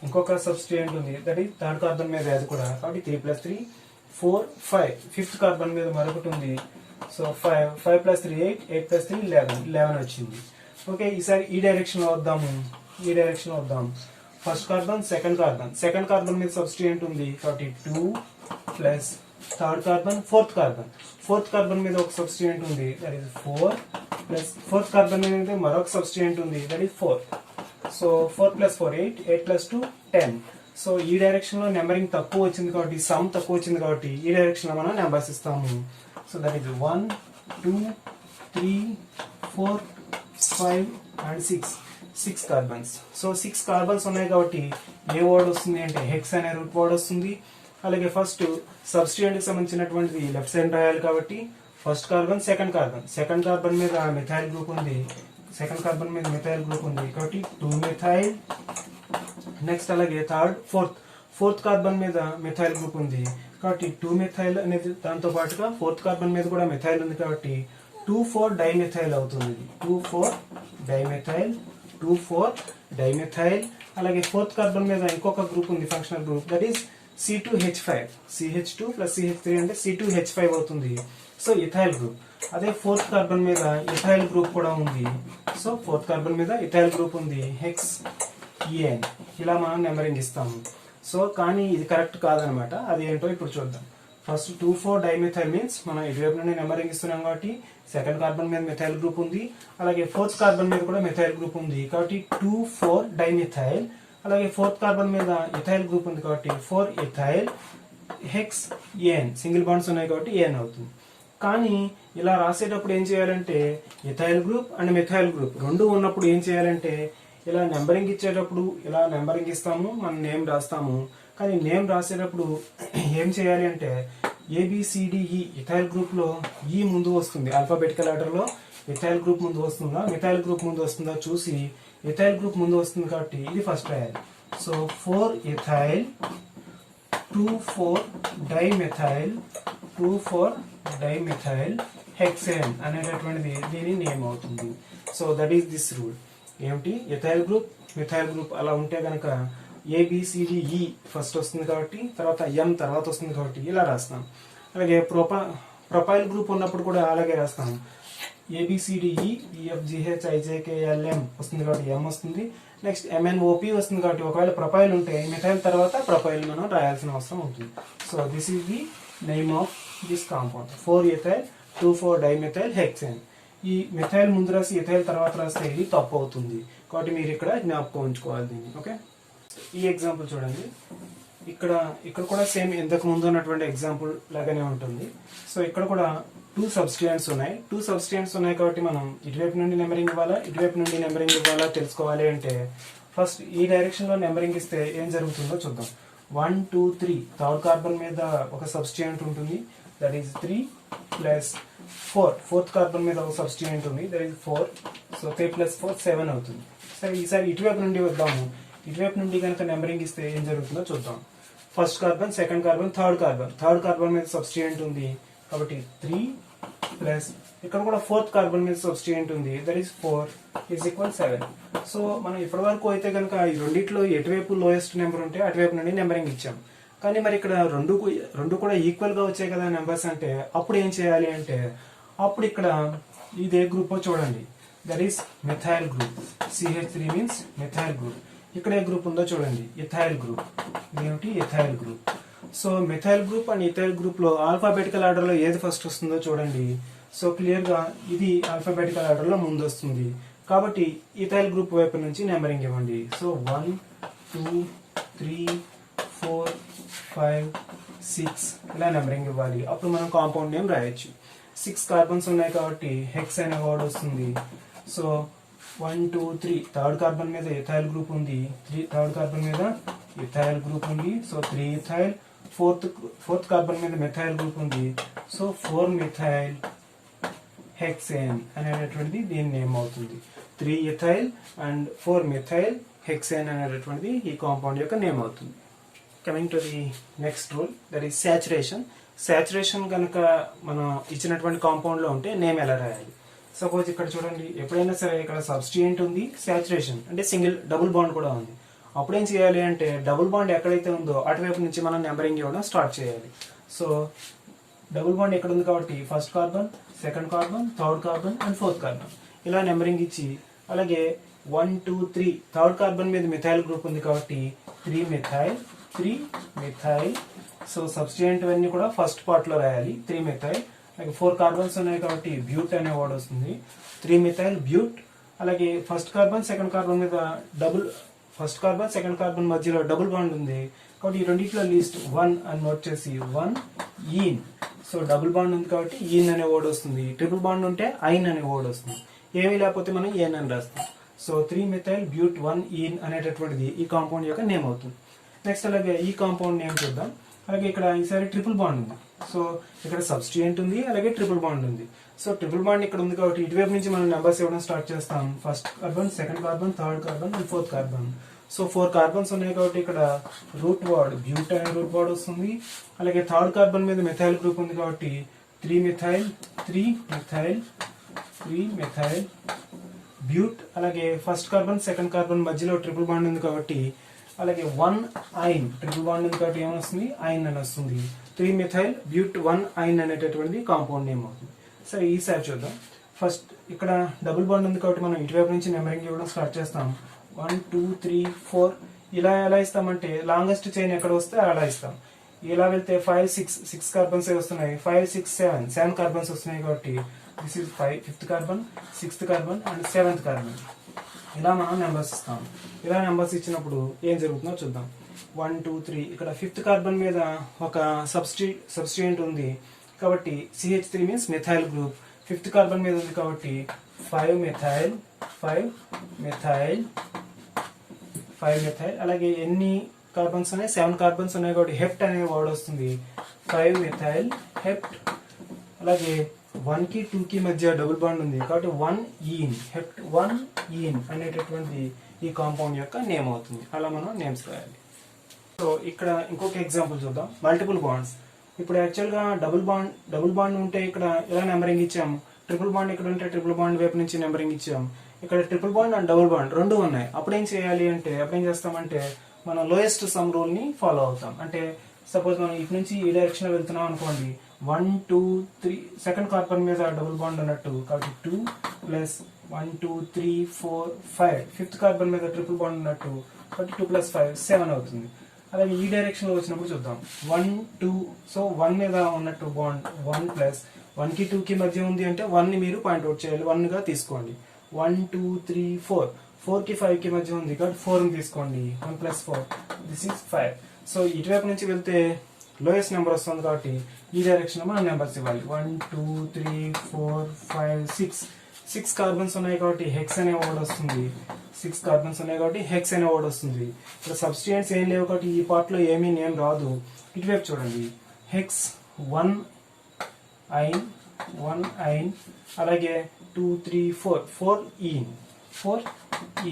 ఇంకొక సబ్స్టిట్యూయెంట్ ఉంది దట్ ఈస్ థర్డ్ కార్బన్ మీద అది కూడా కాబట్టి 3 ప్లస్ 3 4 5 ఫిఫ్త్ కార్బన్ మీద మరొకటి ఉంది సో 5 ప్లస్ 3 8 ప్లస్ 3 11 వచ్చింది ఓకే ఈసారి ఈ డైరెక్షన్ లో వద్దాం ఫస్ట్ కార్బన్ సెకండ్ కార్బన్ మీద సబ్స్టిట్యూయెంట్ ఉంది కాబట్టి 2 plus third carbon fourth carbon మీద ఒక సబ్స్టిట్యూయెంట్ ఉంది that is 4 plus fourth carbon మీద మరొక సబ్స్టిట్యూయెంట్ ఉంది that is 4 so 4 plus 4 8 plus 2 10 so ఈ డైరెక్షన్ లో నెంబరింగ్ తక్కువ వచ్చింది కాబట్టి సమ్ తక్కువ వచ్చింది కాబట్టి ఈ డైరెక్షన్ లో మనం నెంబర్స్ ఇస్తాము so that is 1 2 3 4 5 and 6 carbons so 6 carbons ఉన్నాయి కాబట్టి ఏ వర్డ్ వస్తుంది అంటే హెక్స్ అనే రూట్ వర్డ్ వస్తుంది అలాగే ఫస్ట్ సబ్స్టిట్యూయెంట్ కి సంబంధించినటువంటి లెఫ్ట్ సైడ్ రాయాలి కాబట్టి ఫస్ట్ కార్బన్ సెకండ్ కార్బన్ మీద మిథైల్ గ్రూప్ ఉంది కాబట్టి 2 మిథైల్ నెక్స్ట్ అలాగే ఫోర్త్ కార్బన్ మీద మిథైల్ గ్రూప్ ఉంది కాబట్టి 2 మిథైల్ అనేది దాంతో పాటుగా ఫోర్త్ కార్బన్ మీద కూడా మిథైల్ ఉంది కాబట్టి 2,4 డైమిథైల్ అవుతుంది 2,4 డైమిథైల్ అలాగే ఫోర్త్ కార్బన్ మీద ఇంకొక గ్రూప్ ఉంది functional group that is C2H5 CH2 plus CH3 అంటే C2H5 అవుతుంది సో ఇథైల్ గ్రూప్ అదే ఫోర్త్ కార్బన్ మీద ఇథైల్ గ్రూప్ కూడా ఉంది సో ఫోర్త్ కార్బన్ మీద ఇథైల్ గ్రూప్ ఉంది హెక్స్ EN ఇలా మనం నెంబరింగ్ ఇస్తాము సో కానీ ఇది కరెక్ట్ కాదనమాట అది ఏంటో ఇప్పుడు చూద్దాం ఫస్ట్ 2,4 డైమిథైల్ మీన్స్ మనం ఇటువైపు నుండి నెంబరింగ్ ఇస్తున్నాం కాబట్టి సెకండ్ కార్బన్ మీద మిథైల్ గ్రూప్ ఉంది అలాగే ఫోర్త్ కార్బన్ మీద కూడా మిథైల్ గ్రూప్ ఉంది కాబట్టి 2,4 డైమిథైల్ అలాగే ఫోర్త్ కార్బన్ మీద ఇథైల్ గ్రూప్ ఉంది కాబట్టి 4 ethyl hexane, single bonds ఉన్నాయి కాబట్టి ఏఎన్ అవుతుంది. కానీ ఇలా రాసేటప్పుడు ఏం చేయాలంటే ethyl group and methyl group రెండు ఉన్నప్పుడు ఏం చేయాలంటే ఇలా నెంబరింగ్ ఇచ్చేటప్పుడు ఇలా నెంబరింగ్ ఇస్తాము, మనం నేమ్ రాస్తాము. కానీ నేమ్ రాసేటప్పుడు ఏం చేయాలి అంటే ఏబిసిడిఈ ఇథైల్ గ్రూప్ లో ఈ ముందు వస్తుంది, ఆల్ఫాబెటికల్ ఆర్డర్ లో ఇథైల్ గ్రూప్ ముందు వస్తుందా మిథైల్ గ్రూప్ ముందు వస్తుందా చూసి ఇథైల్ గ్రూప్ ముందు వస్తుంది కాబట్టి ఇది ఫస్ట్ రాయాలి. So 4 ethyl 2,4 dimethyl 2,4 dimethyl hexane అనేటటువంటిది దీని నేమ్ అవుతుంది. So that is this rule. ఏమిటి, ఇథైల్ గ్రూప్ మిథైల్ గ్రూప్ అలా ఉంటే గనక ఏబిసిడిఈ ఫస్ట్ వస్తుంది కాబట్టి తర్వాత ఎం తర్వాత వస్తుంది కాబట్టి ఇలా రాస్తాం. అలాగే ప్రొపైల్ గ్రూప్ ఉన్నప్పుడు కూడా అలాగే రాస్తాం. ఏబిసిడిఈ ఈఎఫ్జిహెచ్ ఐజేకేఎల్ఎం వస్తుంది కాబట్టి ఎం వస్తుంది. నెక్స్ట్ ఎంఎన్ఓపి వస్తుంది కాబట్టి ఒకవేళ ప్రొపైల్ ఉంటే మిథైల్ తర్వాత ప్రొపైల్ మనం రాయాల్సిన అవసరం ఉంటుంది. So this is the name of this compound 4 ethyl 2,4 dimethyl hexane. ఈ మిథైల్ ముందు రాసి ఇథైల్ తర్వాత రాస్తే ఇది తప్పు అవుతుంది కాబట్టి మీరు ఇక్కడ జ్ఞాపకం ఉంచుకోవాలి దీన్ని. ఓకే, ఈ ఎగ్జాంపుల్ చూడండి. ఇక్కడ కూడా సేమ్ ఇంతకు ముందు ఉన్నటువంటి ఎగ్జాంపుల్ లాగానే ఉంటుంది. సో ఇక్కడ కూడా 2 సబ్స్టిట్యూయెంట్స్ ఉన్నాయి. 2 సబ్స్టిట్యూయెంట్స్ ఉన్నాయి కాబట్టి మనం ఇటువైపు నుండి నెంబరింగ్ ఇవ్వాలా ఇటువైపు నుండి నెంబరింగ్ ఇవ్వాలా తెలుసుకోవాలి అంటే ఫస్ట్ ఈ డైరెక్షన్ లో నెంబరింగ్ ఇస్తే ఏం జరుగుతుందో చూద్దాం. 1 2 3 థర్డ్ కార్బన్ మీద ఒక సబ్స్టిట్యూయెంట్ ఉంటుంది, that is 3 plus 4 fourth carbon మీద ఒక సబ్స్టిట్యూయెంట్ ఉంది, దట్ ఈస్ 4. సో 3 + 4 7 అవుతుంది. సరే ఈసారి ఇటువైపు నుండి వద్దాము. ఇటువైపు నుండి కనుక నెంబరింగ్ ఇస్తే ఏం జరుగుతుందో చూద్దాం. First carbon second carbon third carbon మీద సబ్స్టిట్యూయెంట్ ఉంది కాబట్టి 3 ప్లస్ ఇక్కడ కూడా ఫోర్త్ కార్బన్ మీద సబ్స్టిట్యూయెంట్ ఉంది, దట్ ఈస్ 4 = 7. సో మనం ఇప్పటి వరకు అయితే కనుక ఈ రెండిట్లో ఎటువైపు లోయెస్ట్ నెంబర్ ఉంటే అటువైపు నుండి నెంబరింగ్ ఇచ్చాం. కానీ మరి ఇక్కడ రెండు కూడా ఈక్వల్ గా వచ్చాయి కదా నెంబర్స్ అంటే అప్పుడు ఏం చేయాలి అంటే అప్పుడు ఇక్కడ ఇది ఏ గ్రూప్ చూడండి, that is methyl group. CH3 means methyl group. ఇక్కడ ఏ గ్రూప్ ఉందో చూడండి, ఇథైల్ గ్రూప్. ఇదేమిటి, ethyl group. So methyl group and ethyl group లో ఆల్ఫాబెటికల్ ఆర్డర్ లో ఏది ఫస్ట్ వస్తుందో చూడండి. సో క్లియర్ గా ఇది ఆల్ఫాబెటికల్ ఆర్డర్ లో ముందు వస్తుంది కాబట్టి ఇథైల్ గ్రూప్ వైపు నుంచి నెంబరింగ్ ఇవ్వండి. సో 1 2 3 4 5 6 ఇలా నెంబరింగ్ ఇవ్వాలి. అప్పుడు మనం కాంపౌండ్ నేమ్ రాయొచ్చు. 6 కార్బన్స్ ఉన్నాయి కాబట్టి హెక్స్ అనే వర్డ్ వస్తుంది. సో 1 2 3 థర్డ్ కార్బన్ మీద ఇథైల్ గ్రూప్ ఉంది, థర్డ్ కార్బన్ మీద ఇథైల్ గ్రూప్ ఉంది. So 3 ethyl. ఫోర్త్ కార్బన్ మీద మిథైల్ గ్రూప్ ఉంది. సో 4 మిథైల్ హెక్సేన్ అనేటటువంటిది దీని నేమ్ అవుతుంది. 3 ఇథైల్ అండ్ 4 మిథైల్ హెక్సేన్ అనేటటువంటిది ఈ కాంపౌండ్ యొక్క నేమ్ అవుతుంది. Coming to the next rule, that is saturation. Saturation కనుక మనం ఇచ్చినటువంటి కాంపౌండ్ లో ఉంటే నేమ్ ఎలా రాయాలి? సపోజ్ ఇక్కడ చూడండి, ఎప్పుడైనా సరే ఇక్కడ సబ్స్టిట్యూయెంట్ ఉంది, సాచురేషన్ అంటే డబుల్ బాండ్ కూడా ఉంది. అప్పుడు ఏం చేయాలి అంటే డబుల్ బాండ్ ఎక్కడైతే ఉందో అటువైపు నుంచి మనం నెంబరింగ్ ఇవ్వడం స్టార్ట్ చేయాలి. సో డబుల్ బాండ్ ఎక్కడ ఉంది కాబట్టి first carbon second carbon third carbon and fourth carbon ఇలా నెంబరింగ్ ఇచ్చి, అలాగే 1 2 3 థర్డ్ కార్బన్ మీద మిథైల్ గ్రూప్ ఉంది కాబట్టి 3 మిథైల్. సో సబ్స్టిట్యూయెంట్ అన్ని కూడా ఫస్ట్ పార్ట్ లో రాయాలి. 3 మిథైల్. అలాగే 4 కార్బన్స్ ఉన్నాయి కాబట్టి బ్యూట్ అనే వర్డ్ వస్తుంది. 3 మిథైల్ బ్యూట్. అలాగే ఫస్ట్ కార్బన్ సెకండ్ కార్బన్ మీద ఫస్ట్ కార్బన్ సెకండ్ కార్బన్ మధ్యలో డబుల్ బాండ్ ఉంది కాబట్టి ఈ రెండింటిలో లీస్ట్ 1 అని నోట్ చేసి 1 ఈన్. సో డబుల్ బాండ్ ఉంది కాబట్టి ఈన్ అనే వర్డ్ వస్తుంది. ట్రిపుల్ బాండ్ ఉంటే ఐన్ అనే వర్డ్ వస్తుంది. ఏమీ లేకపోతే మనం ఏన్ అని రాస్తాం. సో 3 మిథైల్ బ్యూట్ 1 ఈన్ అనేటటువంటిది ఈ కాంపౌండ్ యొక్క నేమ్ అవుతుంది. నెక్స్ట్ అలాగే ఈ కాంపౌండ్ నేమ్ చూద్దాం. అలాగే ఇక్కడ ఈసారి ట్రిపుల్ బాండ్ ఉంది. సో ఇక్కడ సబ్స్టిట్యూయెంట్ ఉంది, అలాగే ట్రిపుల్ బాండ్ ఉంది. సో ట్రిపుల్ బాండ్ ఇక్కడ ఉంది కాబట్టి ఇటువైపు నుంచి మనం నెంబర్స్ ఇవ్వడం స్టార్ట్ చేస్తాం. First carbon second carbon third carbon and fourth carbon. So 4 carbons ఉన్నాయి కాబట్టి ఇక్కడ రూట్ వర్డ్ బ్యూట్ అనే రూట్ వర్డ్ వస్తుంది. అలాగే థర్డ్ కార్బన్ మీద మిథైల్ గ్రూప్ ఉంది కాబట్టి 3 మిథైల్ బ్యూట్. అలాగే ఫస్ట్ కార్బన్ సెకండ్ కార్బన్ మధ్యలో ట్రిపుల్ బాండ్ ఉంది కాబట్టి అలాగే 1 ఐన్. ట్రిపుల్ బాండ్ ఉంది కాబట్టి ఏమొస్తుంది, ఐన్ అని వస్తుంది. 3 మిథైల్ బ్యూట్ 1 ఐన్ అనేటటువంటిది కాంపౌండ్ నేమ్ అవుతుంది. సరే ఈసారి చూద్దాం. ఫస్ట్ ఇక్కడ డబుల్ బాండ్ ఉంది కాబట్టి మనం ఇటువైపు నుంచి నెంబరింగ్ ఇవ్వడం స్టార్ట్ చేస్తాం. 1 2 3 4 ఇలా ఎలా ఇస్తామంటే లాంగెస్ట్ చైన్ ఎక్కడ వస్తే అలా ఇస్తాం. ఇలా వెళ్తే 5 6 కార్బన్స్ వస్తున్నాయి. 5 6 7 కార్బన్స్ వస్తున్నాయి కాబట్టి this is 5th carbon 6th carbon and 7th carbon. ఇలా మనం నెంబర్స్ ఇస్తాం. ఇలా నెంబర్స్ ఇచ్చినప్పుడు ఏం జరుగుతుందో చూద్దాం. 1 2 3 ఇక్కడ 5th కార్బన్ మీద ఒక సబ్స్టిట్యూయెంట్ ఉంది కాబట్టి CH3 means methyl group. 5th carbon మీద ఉంది కాబట్టి 5 మిథైల్. అలాగే ఎన్ని కార్బన్స్ ఉన్నాయి? 7 కార్బన్స్ ఉన్నాయి కాబట్టి హెప్ట్ అనే వర్డ్ వస్తుంది. 5 మిథైల్ హెప్ట్. అలాగే 1 కి 2 కి మధ్య డబుల్ బాండ్ ఉంది కాబట్టి 1 ఈన్ హెప్ట్ 1 ఈన్ అనేటటువంటి ఈ కాంపౌండ్ యొక్క నేమ్ అవుతుంది. అలా మనం నేమ్స్ రాయాలి. సో ఇక్కడ ఇంకొక ఎగ్జాంపుల్ చూద్దాం. Multiple bonds. ఇప్పుడు యాక్చువల్గా డబుల్ బాండ్ ఉంటే ఇక్కడ ఎలా నెంబరింగ్ ఇచ్చాము, ట్రిపుల్ బాండ్ ఇక్కడ ఉంటే ట్రిపుల్ బాండ్ వైపు నుంచి నెంబరింగ్ ఇచ్చాము. ఇక్కడ triple bond and double bond రెండు ఉన్నాయి. అప్పుడేం చేయాలి అంటే అప్పుడేం చేస్తామంటే మనం లోయెస్ట్ సమ్ రూల్ ని ఫాలో అవుతాం. అంటే సపోజ్ మనం ఇటు నుంచి ఈ డైరెక్షన్ లో వెళ్తున్నాం అనుకోండి, 1 2 3 సెకండ్ కార్బన్ మీద డబుల్ బాండ్ ఉన్నట్టు కాబట్టి 2 ప్లస్ 1 2 3 4 5 5th కార్బన్ మీద ట్రిపుల్ బాండ్ ఉన్నట్టు కాబట్టి 2 ప్లస్ 5 7 అవుతుంది. అలాగే ఈ డైరెక్షన్ లో వచ్చినప్పుడు చూద్దాం 1 2 సో 1 మీద ఉన్నట్టు బాండ్ 1 ప్లస్ 1 కి 2 కి మధ్య ఉంది అంటే 1 ని మీరు పాయింట్అవుట్ చేయాలి, 1 గా తీసుకోండి. 1 2 3 4 4 కి 5 కి మధ్య ఉంది కాబట్టి 4 ని తీసుకోండి. 1 ప్లస్ 4 దిస్ ఈస్ 5. సో ఇటువైపు నుంచి వెళ్తే లోయెస్ట్ నెంబర్ వస్తుంది కాబట్టి ఈ డైరెక్షన్ లో మనం నెంబర్స్ ఇవ్వాలి. 1 2 3 4 5 6 కార్బన్స్ ఉన్నాయి కాబట్టి హెక్స్ అనే వర్డ్ వస్తుంది. 6 కార్బన్స్ ఉన్నాయి కాబట్టి హెక్స్ అనే వర్డ్ వస్తుంది. ఇక్కడ సబ్స్టిట్యూయెంట్స్ ఏం లేవు కాబట్టి ఈ పార్ట్ లో ఏమీ నేమ్ రాదు. ఇటువైపు చూడండి, హెక్స్ 1 ఐన్ అలాగే 2 3 4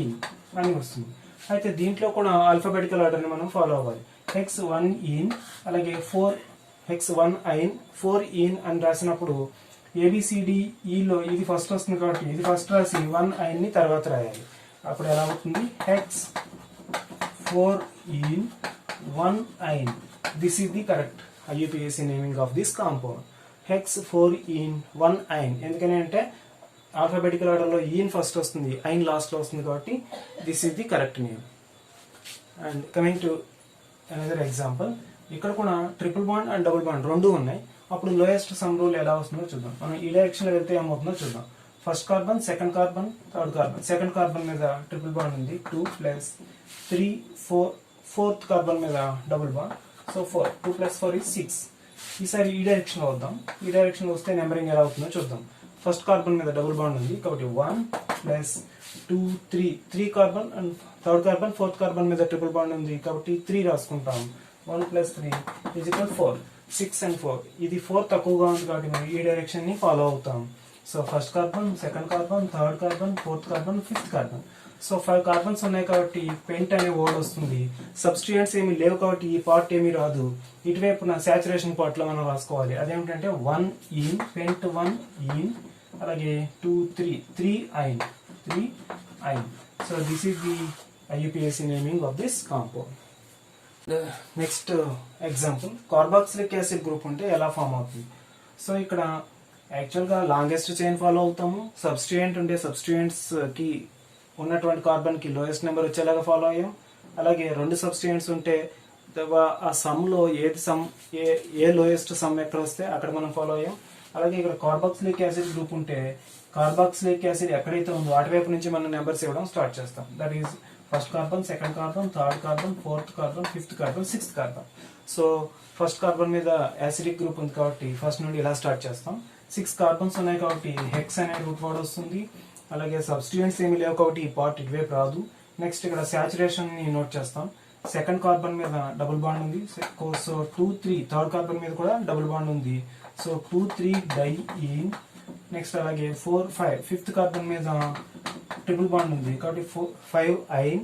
ఈన్ అని వస్తుంది. అయితే దీంట్లో కూడా ఆల్ఫాబెటికల్ ఆర్డర్ ని మనం ఫాలో అవ్వాలి. హెక్స్ 1 ఈన్ అలాగే 4 హెక్స్ 1 ఐన్ 4 ఈన్ అని రాసినప్పుడు ABCDEలో ఇది ఫస్ట్ వస్తుంది కాబట్టి ఇది ఫస్ట్ రాసి 1 ఐన్ ని తర్వాత రాయాలి. అప్పుడు ఎలా అవుతుంది? Hex 4 ene 1 yne. This is the correct IUPAC naming of this compound. Hex 4 ene 1 yne. ఎందుకని అంటే ఆల్ఫాబెటికల్ ఆర్డర్ లో ఈన్ ఫస్ట్ వస్తుంది, ఐన్ లాస్ట్ లో వస్తుంది కాబట్టి this is the correct name. And coming to another example, ఇక్కడ కూడా triple bond and double bond రెండు ఉన్నాయి. అప్పుడు లోయెస్ట్ సమ్ రూల్ ఎలా వస్తుందో చూద్దాం. మనం ఈ డైరెక్షన్ లో వెళ్తే ఏమవుతుందో చూద్దాం. First carbon, second carbon, third carbon. Second carbon మీద ట్రిపుల్ బాండ్ ఉంది 2 ప్లస్ 3 4 4th కార్బన్ మీద double bond. So 4 2 plus 4 is 6. ఈసారి ఈ డైరెక్షన్ లో వద్దాం. ఈ డైరెక్షన్ లో వస్తే నెంబరింగ్ ఎలా అవుతుందో చూద్దాం. ఫస్ట్ కార్బన్ మీద డబుల్ బాండ్ ఉంది కాబట్టి 1 plus 2 3 carbon and third carbon 4th carbon మీద ట్రిపుల్ బాండ్ ఉంది కాబట్టి 3 రాసుకుంటాం. 1 ప్లస్ 3 ఈజ్ ఈక్వల్ 4. 6 and 4 ఇది 4 తక్కువగా ఉంది కాబట్టి మనం ఈ డైరెక్షన్ ని ఫాలో అవుతాం. So first carbon, second carbon, third carbon, 4th carbon, 5th carbon. So 5 carbons ఉన్నాయి కాబట్టి పెంట్ అనే వర్డ్ వస్తుంది. సబ్స్టిట్యూయెంట్స్ ఏమి లేవు కాబట్టి ఈ పార్ట్ ఏమి రాదు. ఇటువైపున సాచురేషన్ పార్ట్ లో మనం రాసుకోవాలి. అదేమిటంటే 1 ఈన్ పెంట్ 1 ఈన్ అలాగే 2 3 yne. So this is the IUPAC naming of this compound. Next example, carboxylic acid group ఉంటే ఎలా ఫామ్ అవుతుంది. సో ఇక్కడ యాక్చువల్గా లాంగెస్ట్ చైన్ ఫాలో అవుతాము. సబ్స్టిట్యూయెంట్ ఉంటే సబ్స్టిట్యూయెంట్స్ కి ఉన్నటువంటి కార్బన్ కి లోయెస్ట్ నెంబర్ వచ్చేలాగా ఫాలో అయ్యాం. అలాగే రెండు సబ్స్టిట్యూయెంట్స్ ఉంటే ఆ సమ్ లో ఏ లోయెస్ట్ సమ్ ఎక్కడ వస్తే అక్కడ మనం ఫాలో అయ్యాం. అలాగే ఇక్కడ కార్బాక్సిలిక్ యాసిడ్ గ్రూప్ ఉంటే కార్బాక్సిలిక్ యాసిడ్ ఎక్కడైతే ఉందో అటువైపు నుంచి మనం నెంబర్స్ ఇవ్వడం స్టార్ట్ చేస్తాం. That is first carbon, second carbon, third carbon, 4th carbon, 5th carbon, 6th carbon. So first carbon మీద యాసిడిక్ గ్రూప్ ఉంది కాబట్టి ఫస్ట్ నుండి ఇలా స్టార్ట్ చేస్తాం. 6 కార్బన్స్ ఉన్నాయి కాబట్టి హెక్స్ అనే రూట్ వర్డ్ వస్తుంది. అలాగే సబ్స్టిట్యూయెంట్స్ ఏమి లేవు కాబట్టి ఈ పార్ట్ ఇటువైపు రాదు. నెక్స్ట్ ఇక్కడ సాచురేషన్ ని నోట్ చేస్తాం. సెకండ్ కార్బన్ మీద డబుల్ బాండ్ ఉంది. సో 2 3 థర్డ్ కార్బన్ మీద కూడా డబుల్ బాండ్ ఉంది. సో 2 3 డైఈన్. నెక్స్ట్ అలాగే 4 5 5th కార్బన్ మీద ట్రిపుల్ బాండ్ ఉంది కాబట్టి 5 yne.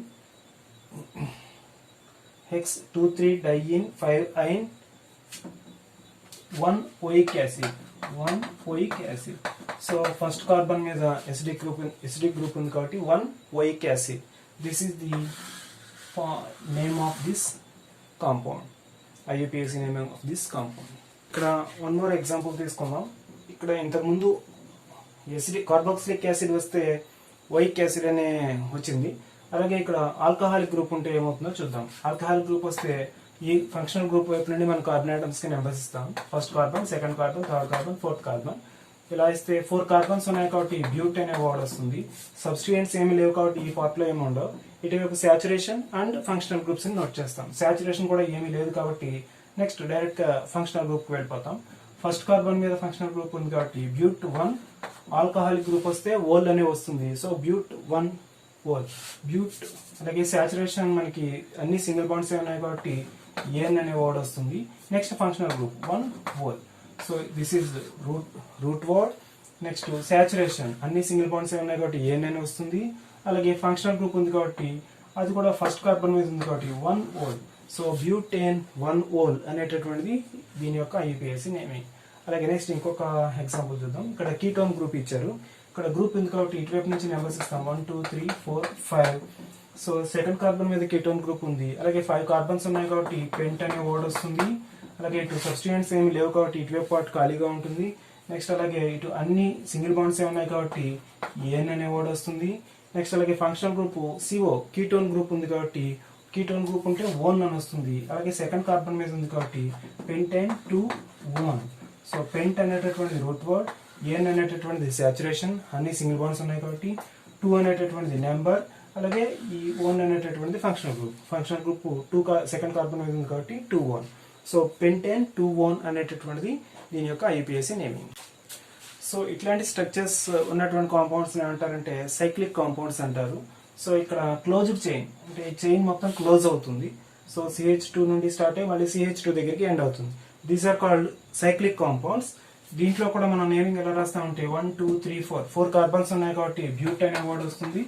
Hex 2 3 diene 5 yne 1 oic acid. So first carbon మీద ఎసిడిక్ గ్రూప్ ఉంది కాబట్టి 1 oic acid. This is the name of this compound. IUPAC naming of this compound. ఇక్కడ one more example తీసుకుందాం. ఇక్కడ ఇంతకుముందు కార్బాక్సిలిక్ యాసిడ్ వస్తే ఓయిక్ యాసిడ్ అనే వచ్చింది. అలాగే ఇక్కడ ఆల్కహాలిక్ గ్రూప్ ఉంటే ఏమవుతుందో చూద్దాం. ఆల్కహాలిక్ గ్రూప్ వస్తే ఈ ఫంక్షనల్ గ్రూప్ వైపు నుండి మనం కార్బన్ ఆటమ్స్ కి నెంబర్స్ ఇస్తాం. First carbon, second carbon, third carbon, 4th carbon. ఇలా ఇస్తే 4 కార్బన్స్ ఉన్నాయి కాబట్టి బ్యూట్ అనే వర్డ్ వస్తుంది. సబ్స్టిట్యూయెంట్స్ ఏమి లేవు కాబట్టి ఈ పార్ట్ లో ఏమి ఉండవు. ఇటువైపు సాచురేషన్ అండ్ ఫంక్షనల్ గ్రూప్స్ ని నోట్ చేస్తాం. సాచురేషన్ కూడా ఏమీ లేదు కాబట్టి నెక్స్ట్ డైరెక్ట్ గా ఫంక్షనల్ గ్రూప్ కి వెళ్ళిపోతాం. ఫస్ట్ కార్బన్ మీద ఫంక్షనల్ గ్రూప్ ఉంది కాబట్టి బ్యూట్ 1. ఆల్కహాలిక్ గ్రూప్ వస్తే ఓల్ అనే వస్తుంది. So బ్యూట్ 1 whole బ్యూట్. అలాగే సాచురేషన్ మనకి అన్ని సింగిల్ బాండ్స్ ఉన్నాయి కాబట్టి ఏఎన్ అనే వర్డ్ వస్తుంది. Next functional group 1 ol. So this is root word. Next saturation అన్ని సింగిల్ బాండ్స్ ఉన్నాయి కాబట్టి ఏఎన్ అని వస్తుంది. అలాగే ఫంక్షనల్ గ్రూప్ ఉంది కాబట్టి అది కూడా ఫస్ట్ కార్బన్ మీద ఉంది కాబట్టి 1 ఓల్. సో బ్యూటేన్ 1 ఓల్ అనేటటువంటిది దీని యొక్క ఐయుపిఏసి నేమింగ్. అలాగే నెక్స్ట్ ఇంకొక ఎగ్జాంపుల్ చూద్దాం. ఇక్కడ కీటోన్ గ్రూప్ ఇచ్చారు. ఇక్కడ గ్రూప్ ఉంది కాబట్టి ఇటువైపు నుంచి నెంబర్స్ ఇస్తాం 1 2 3 4 5. సో సెకండ్ కార్బన్ మీద కీటోన్ గ్రూప్ ఉంది. అలాగే 5 కార్బన్స్ ఉన్నాయి కాబట్టి పెంట్ అనే వర్డ్ వస్తుంది. అలాగే ఇటు సబ్స్టిట్యూయెంట్స్ ఏమి లేవు కాబట్టి ఇటువైపు పార్ట్ ఖాళీగా ఉంటుంది. నెక్స్ట్ అలాగే ఇటు అన్ని సింగిల్ బాండ్స్ ఉన్నాయి కాబట్టి ఏఎన్ అనే వర్డ్ వస్తుంది. నెక్స్ట్ అలాగే functional group CO ketone group ఉంది కాబట్టి కీటోన్ గ్రూప్ ఉంటే ఓన్ అని వస్తుంది. అలాగే సెకండ్ కార్బన్ మీద ఉంది కాబట్టి పెంటైన్ 2 ఓన్. సో పెంట్ అనేటటువంటిది రూట్ వర్డ్, ఏఎన్ అనేటటువంటిది సాచురేషన్ అన్ని సింగిల్ బాండ్స్ ఉన్నాయి కాబట్టి 2 అనేటటువంటిది నెంబర్. అలాగే ఈ ఓన్ అనేటటువంటిది functional group. Functional group 2 second carbon మీద ఉంది కాబట్టి 2 ఓన్. సో పెంటైన్ 2 ఓన్ అనేటటువంటిది దీని యొక్క ఐయుపిఏసి నేమింగ్. సో ఇట్లాంటి స్ట్రక్చర్స్ ఉన్నటువంటి కాంపౌండ్స్ ఏమంటారంటే సైక్లిక్ కాంపౌండ్స్ అంటారు. సో ఇక్కడ క్లోజ్డ్ చైన్ అంటే చైన్ మొత్తం క్లోజ్ అవుతుంది. సో CH2 నుండి స్టార్ట్ అయ్యి మళ్ళీ CH2 దగ్గరికి ఎండ్ అవుతుంది. These are called cyclic compounds. దీంట్లో కూడా మనం నేమింగ్ ఎలా రాస్తామంటే 1 2 3 4 కార్బన్స్ ఉన్నాయి కాబట్టి బ్యూటైన్ అనే వర్డ్ వస్తుంది.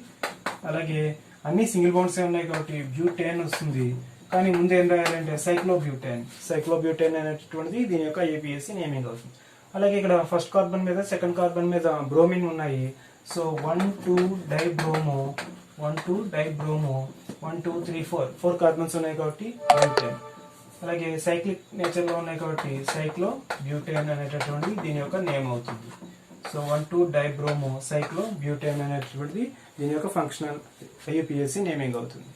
అలాగే అన్ని సింగిల్ బాండ్స్ ఉన్నాయి కాబట్టి బ్యూటేన్ వస్తుంది. కానీ ముందు ఏం రాయాలంటే సైక్లోబ్యూటైన్ అనేటటువంటిది దీని యొక్క ఐయుపిఏసి నేమింగ్ అవుతుంది. అలాగే ఇక్కడ ఫస్ట్ కార్బన్ మీద సెకండ్ కార్బన్ మీద బ్రోమిన్ ఉన్నాయి. సో 1 2 డైబ్రోమో 1 2 డైబ్రోమో 1 2 3 4 కార్బన్స్ ఉన్నాయి కాబట్టి బ్యూటైన్. అలాగే సైక్లిక్ నేచర్ లో ఉన్నాయి కాబట్టి సైక్లో బ్యూటైన్ అనేటటువంటిది దీని యొక్క నేమ్ అవుతుంది. సో 1 2 డైబ్రోమో సైక్లో బ్యూటైన్ అనేటటువంటిది దీని యొక్క ఫంక్షనల్ ఐయుపిఏసి నేమింగ్ అవుతుంది.